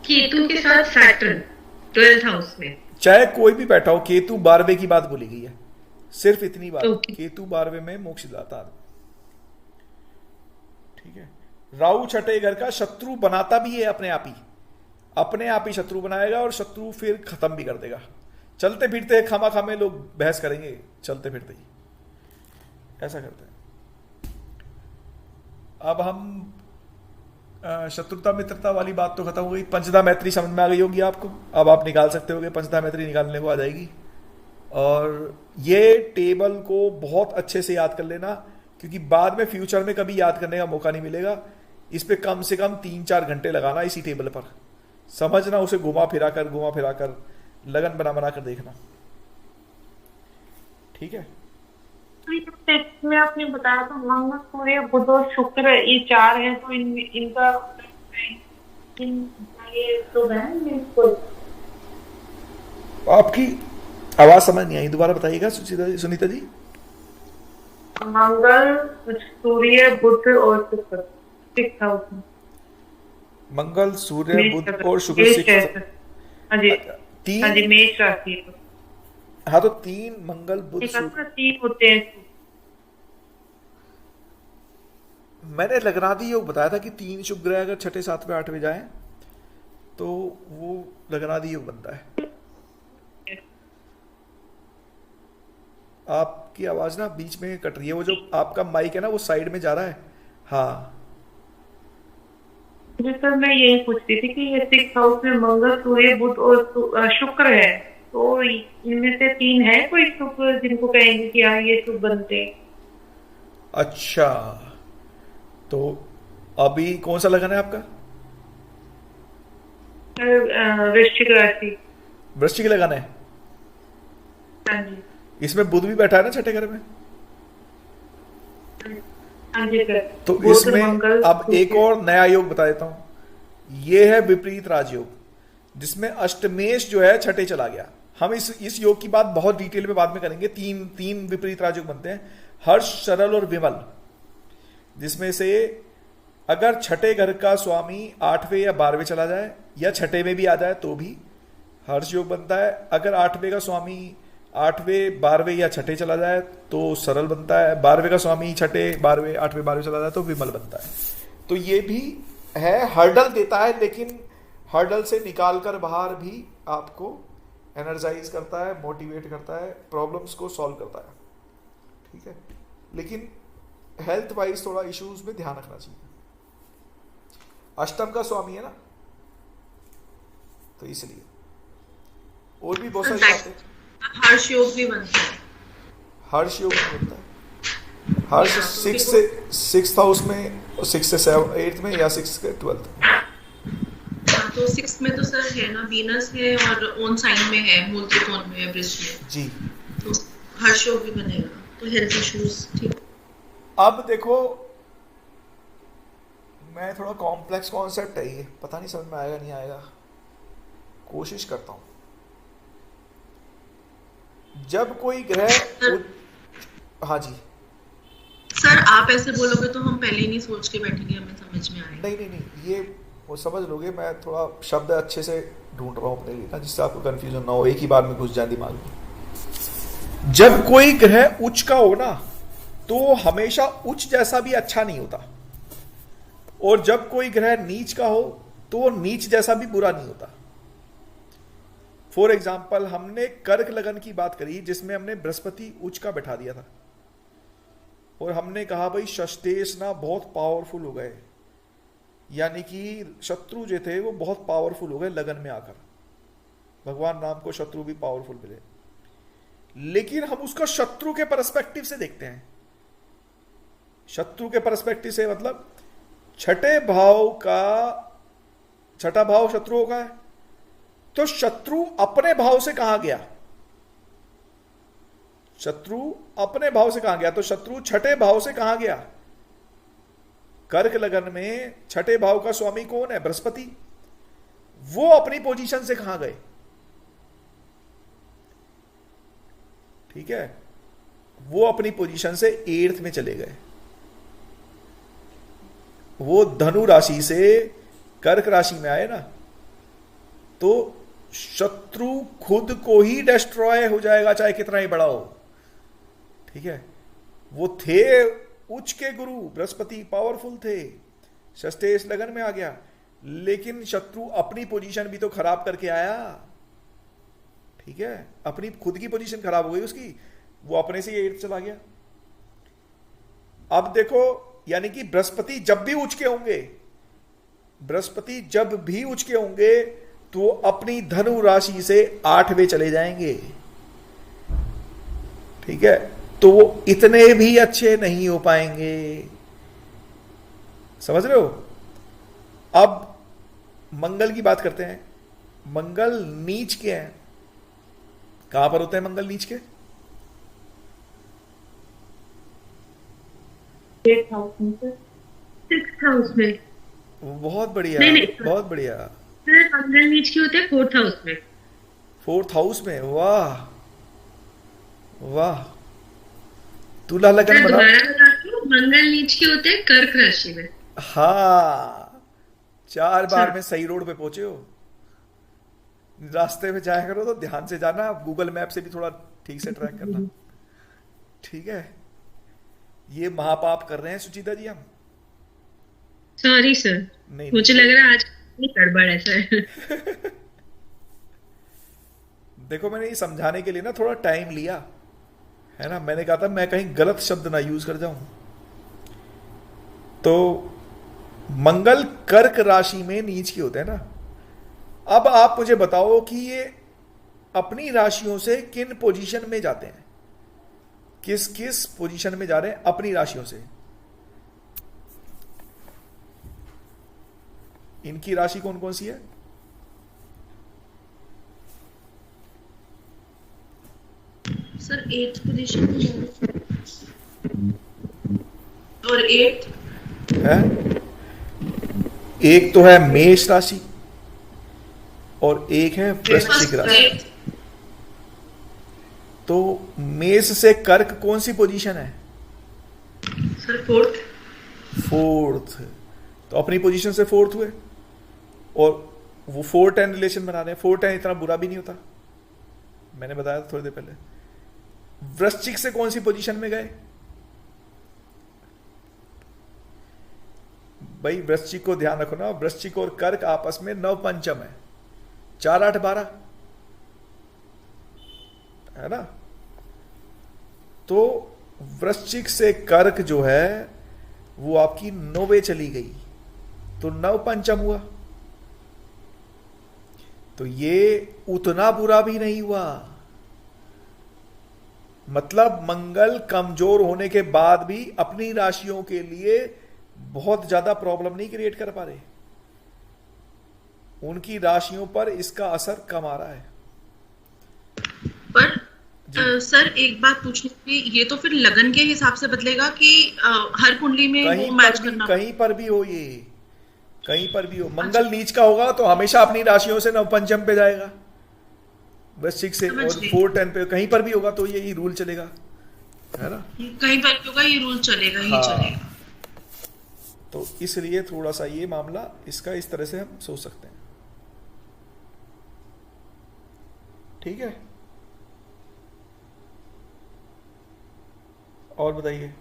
केतु के साथ सैटर्न 12th हाउस में, चाहे कोई भी बैठा हो, केतु 12वें की बात बोली गई है, सिर्फ इतनी बात। Okay. केतु 12वें में मोक्ष दिलाता है। ठीक है, राहु छठे घर का शत्रु बनाता भी है अपने आप ही शत्रु बनाएगा, और शत्रु फिर खत्म भी कर देगा। चलते फिरते खामा खामे लोग बहस करेंगे, चलते फिरते ही ऐसा करते हैं। अब हम शत्रुता मित्रता वाली बात तो खत्म हो गई। पंचदा मैत्री समझ में आ गई होगी आपको, अब आप निकाल सकते होगे, पंचदा मैत्री निकालने को आ जाएगी। और ये टेबल को बहुत अच्छे से याद कर लेना, क्योंकि बाद में फ्यूचर में कभी याद करने का मौका नहीं मिलेगा। इस पे कम से कम 3-4 घंटे लगाना इसी टेबल पर, समझना, उसे घुमा फिरा कर लगन बना कर देखना। ठीक है, टेक्स्ट में आपने बताया था मंगल सूर्य बुध और शुक्र ये 4 है, तो इनका ये तो आपकी आवाज समझ नहीं आई, दोबारा बताइएगा सुनीता जी। मंगल सूर्य बुध और शुक्र 6th हाउस में। मंगल सूर्य बुध और शुक्र 6th। हाँ जी, 3। हाँ जी, मेष राशि। हाँ, तो 3 मंगल बुध शुक्र 3 होते हैं। मैंने लग्नादि योग बताया था कि 3 शुभ ग्रह अगर 6, 7, 8 जाए तो वो लग्नादि योग बनता है। आपकी आवाज ना बीच में कट रही है, वो जो आपका माइक है ना वो साइड में जा रहा है। हाँ जी सर, मैं यही पूछती थी कि ये 6th हाउस में मंगल सूर्य बुध और शुक्र है, तो इनमें से 3 है कोई शुभ जिनको कहेंगे कि हाँ ये शुभ बनते। अच्छा, तो अभी कौन सा लगना है आपका? वृश्चिक राशि। वृश्चिक लगाना है। हाँ जी, इसमें बुध भी बैठा है ना छठे घर में। हाँ जी सर। तो इसमें अब एक और नया योग बता देता हूं, ये है विपरीत राजयोग, जिसमें अष्टमेश जो है छठे चला गया। हम इस योग की बात बहुत डिटेल में बाद में करेंगे। तीन विपरीत राजयोग बनते हैं, हर्ष, सरल और विमल, जिसमें से अगर छठे घर का स्वामी 8वें या 12वें चला जाए या छठे में भी आ जाए तो भी हर्ष योग बनता है। अगर 8वें का स्वामी 8वें, 12वें या छठे चला जाए तो सरल बनता है। 12वें का स्वामी छठे, 12वें, 8वें, 12वें चला जाए तो विमल बनता है। तो ये भी है, हर्डल देता है, लेकिन हर्डल से निकाल कर बाहर भी आपको एनर्जाइज करता है, मोटिवेट करता है, प्रॉब्लम्स को सॉल्व करता है। ठीक है, लेकिन हेल्थ वाइज थोड़ा इश्यूज में ध्यान रखना चाहिए। अष्टम का स्वामी है ना, तो इसलिए और भी बहुत सारी बातें। हर्ष योग भी बनता है, हर्ष योग भी बनता है। हर्ष 6 हाउस में, 6 से 7 8 में, या 6 से 12। तो 6 में तो सर है ना, वीनस है और ओन साइन में है, मूल त्रिकोण में है, वृष में जी, तो हर्ष योग भी बनेगा, तो हेल्थ इश्यूज ठीक। अब देखो मैं थोड़ा कॉम्प्लेक्स कॉन्सेप्ट है ये, पता नहीं समझ में आएगा नहीं आएगा, कोशिश करता हूं। जब कोई ग्रह हाँ जी सर, आप ऐसे बोलोगे तो हम पहले ही नहीं सोच के बैठेंगे, हमें समझ में आएगा। नहीं, ये वो समझ लोगे। मैं थोड़ा शब्द अच्छे से ढूंढ रहा हूँ अपने लिए ना, जिससे आपको कंफ्यूजन ना हो, एक ही बार में घुस जाए दिमाग में। जब कोई ग्रह उच्च का हो ना, तो हमेशा उच्च जैसा भी अच्छा नहीं होता, और जब कोई ग्रह नीच का हो तो नीच जैसा भी बुरा नहीं होता। फॉर एग्जाम्पल, हमने कर्क लगन की बात करी जिसमें हमने बृहस्पति उच्च का बैठा दिया था, और हमने कहा भाई षष्टेश ना बहुत पावरफुल हो गए, यानी कि शत्रु जो थे वो बहुत पावरफुल हो गए लगन में आकर, भगवान राम को शत्रु भी पावरफुल मिले। लेकिन हम उसका शत्रु के पर्सपेक्टिव से देखते हैं। शत्रु के पर्सपेक्टिव से मतलब छठा भाव शत्रुओं का है, तो शत्रु अपने भाव से कहां गया? शत्रु अपने भाव से कहां गया? तो शत्रु छठे भाव से कहां गया? कर्क लगन में छठे भाव का स्वामी कौन है? बृहस्पति। वो अपनी पोजीशन से कहां गए? ठीक है, वो अपनी पोजीशन से 8th में चले गए। वो धनु राशि से कर्क राशि में आए ना, तो शत्रु खुद को ही डिस्ट्रॉय हो जाएगा, चाहे कितना ही बड़ा हो। ठीक है, वो थे उच्च के गुरु, बृहस्पति पावरफुल थे, षष्ठेश लगन में आ गया, लेकिन शत्रु अपनी पोजीशन भी तो खराब करके आया। ठीक है, अपनी खुद की पोजीशन खराब हो गई उसकी, वो अपने से 8th चला गया। अब देखो, यानी कि बृहस्पति जब भी उच्च के होंगे, बृहस्पति जब भी उच्च के होंगे तो अपनी धनु राशि से 8वें चले जाएंगे। ठीक है, तो वो इतने भी अच्छे नहीं हो पाएंगे। समझ रहे हो? अब मंगल की बात करते हैं। मंगल नीच के हैं, कहां पर होते हैं मंगल नीच के? 6th हाउस में। बहुत बढ़िया, नहीं, बहुत बढ़िया। सर मंगल नीच के होते हैं 4th हाउस में। 4th हाउस में, वाह वाह। तुला लगन बना। दोबारा बताती हूँ, मंगल नीच के होते हैं कर्क राशि में। हाँ, 4 बार में सही रोड पे पहुंचे हो। रास्ते में जाया करो तो ध्यान से जाना, गूगल मैप से भी थोड़ा ठीक से ट्रैक करना। ठीक है, ये महापाप कर रहे हैं सुचिता जी हम। सॉरी सर, नहीं, मुझे लग रहा है आज गड़बड़ है सर। देखो, मैंने ये समझाने के लिए ना थोड़ा टाइम लिया है ना। मैंने कहा था मैं कहीं गलत शब्द ना यूज कर जाऊं। तो मंगल कर्क राशि में नीच के होते हैं ना। अब आप मुझे बताओ कि ये अपनी राशियों से किन पोजीशन में जाते हैं, किस किस पोजीशन में जा रहे हैं अपनी राशियों से? इनकी राशि कौन कौन सी है? सर 8th पोजीशन में और 8th है। एक तो है मेष राशि और एक है वृश्चिक राशि। तो मेष से कर्क कौन सी पोजीशन है? Sir 4th। तो अपनी पोजीशन से 4th हुए, और वो 4-10 रिलेशन बना रहे हैं। 4-10 इतना बुरा भी नहीं होता, मैंने बताया था थोड़ी देर पहले। वृश्चिक से कौन सी पोजीशन में गए भाई? वृश्चिक को ध्यान रखो ना, वृश्चिक और कर्क आपस में नवपंचम है, 4-8-12 है ना। तो वृश्चिक से कर्क जो है वो आपकी 9वें चली गई, तो 9 पंचम हुआ। तो ये उतना बुरा भी नहीं हुआ, मतलब मंगल कमजोर होने के बाद भी अपनी राशियों के लिए बहुत ज्यादा प्रॉब्लम नहीं क्रिएट कर पा रहे, उनकी राशियों पर इसका असर कम आ रहा है। पर सर एक बात पूछनी थी, ये तो फिर लगन के हिसाब से बदलेगा कि हर कुंडली में वो मैच करना? कहीं पर भी हो, ये कहीं पर भी हो, मंगल नीच का होगा तो हमेशा अपनी राशियों से नवपंचम पे जाएगा, वृश्चिक से, और 4 10 पे कहीं पर भी होगा तो यही रूल चलेगा, है ना? कहीं पर भी होगा ये रूल चलेगा ही चलेगा। तो इसलिए थोड़ा सा ये मामला इसका इस तरह से हम सोच सकते हैं। ठीक है, और बताइए।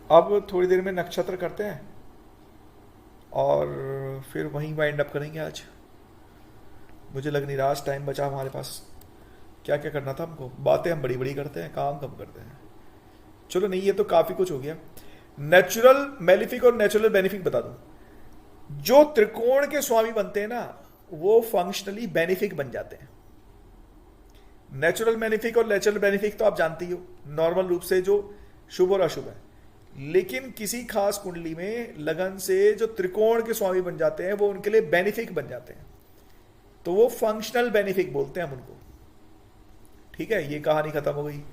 अब थोड़ी देर में नक्षत्र करते हैं और फिर वहीं वाइंड अप करेंगे। आज मुझे लग नहीं रहा आज टाइम बचा हमारे पास, क्या क्या करना था हमको, बातें हम बड़ी बड़ी करते हैं, काम कम करते हैं। चलो नहीं, ये तो काफी कुछ हो गया। नेचुरल मेलिफिक और नेचुरल बेनिफिक बता दूं, जो त्रिकोण के स्वामी बनते हैं ना वो फंक्शनली बेनिफिक बन जाते हैं। नेचुरल बेनिफिक और नेचुरल बेनिफिक तो आप जानती हो, नॉर्मल रूप से जो शुभ और अशुभ है, लेकिन किसी खास कुंडली में लगन से जो त्रिकोण के स्वामी बन जाते हैं वो उनके लिए बेनिफिक बन जाते हैं, तो वो फंक्शनल बेनिफिक बोलते हैं हम उनको। ठीक है, ये कहानी खत्म हो गई।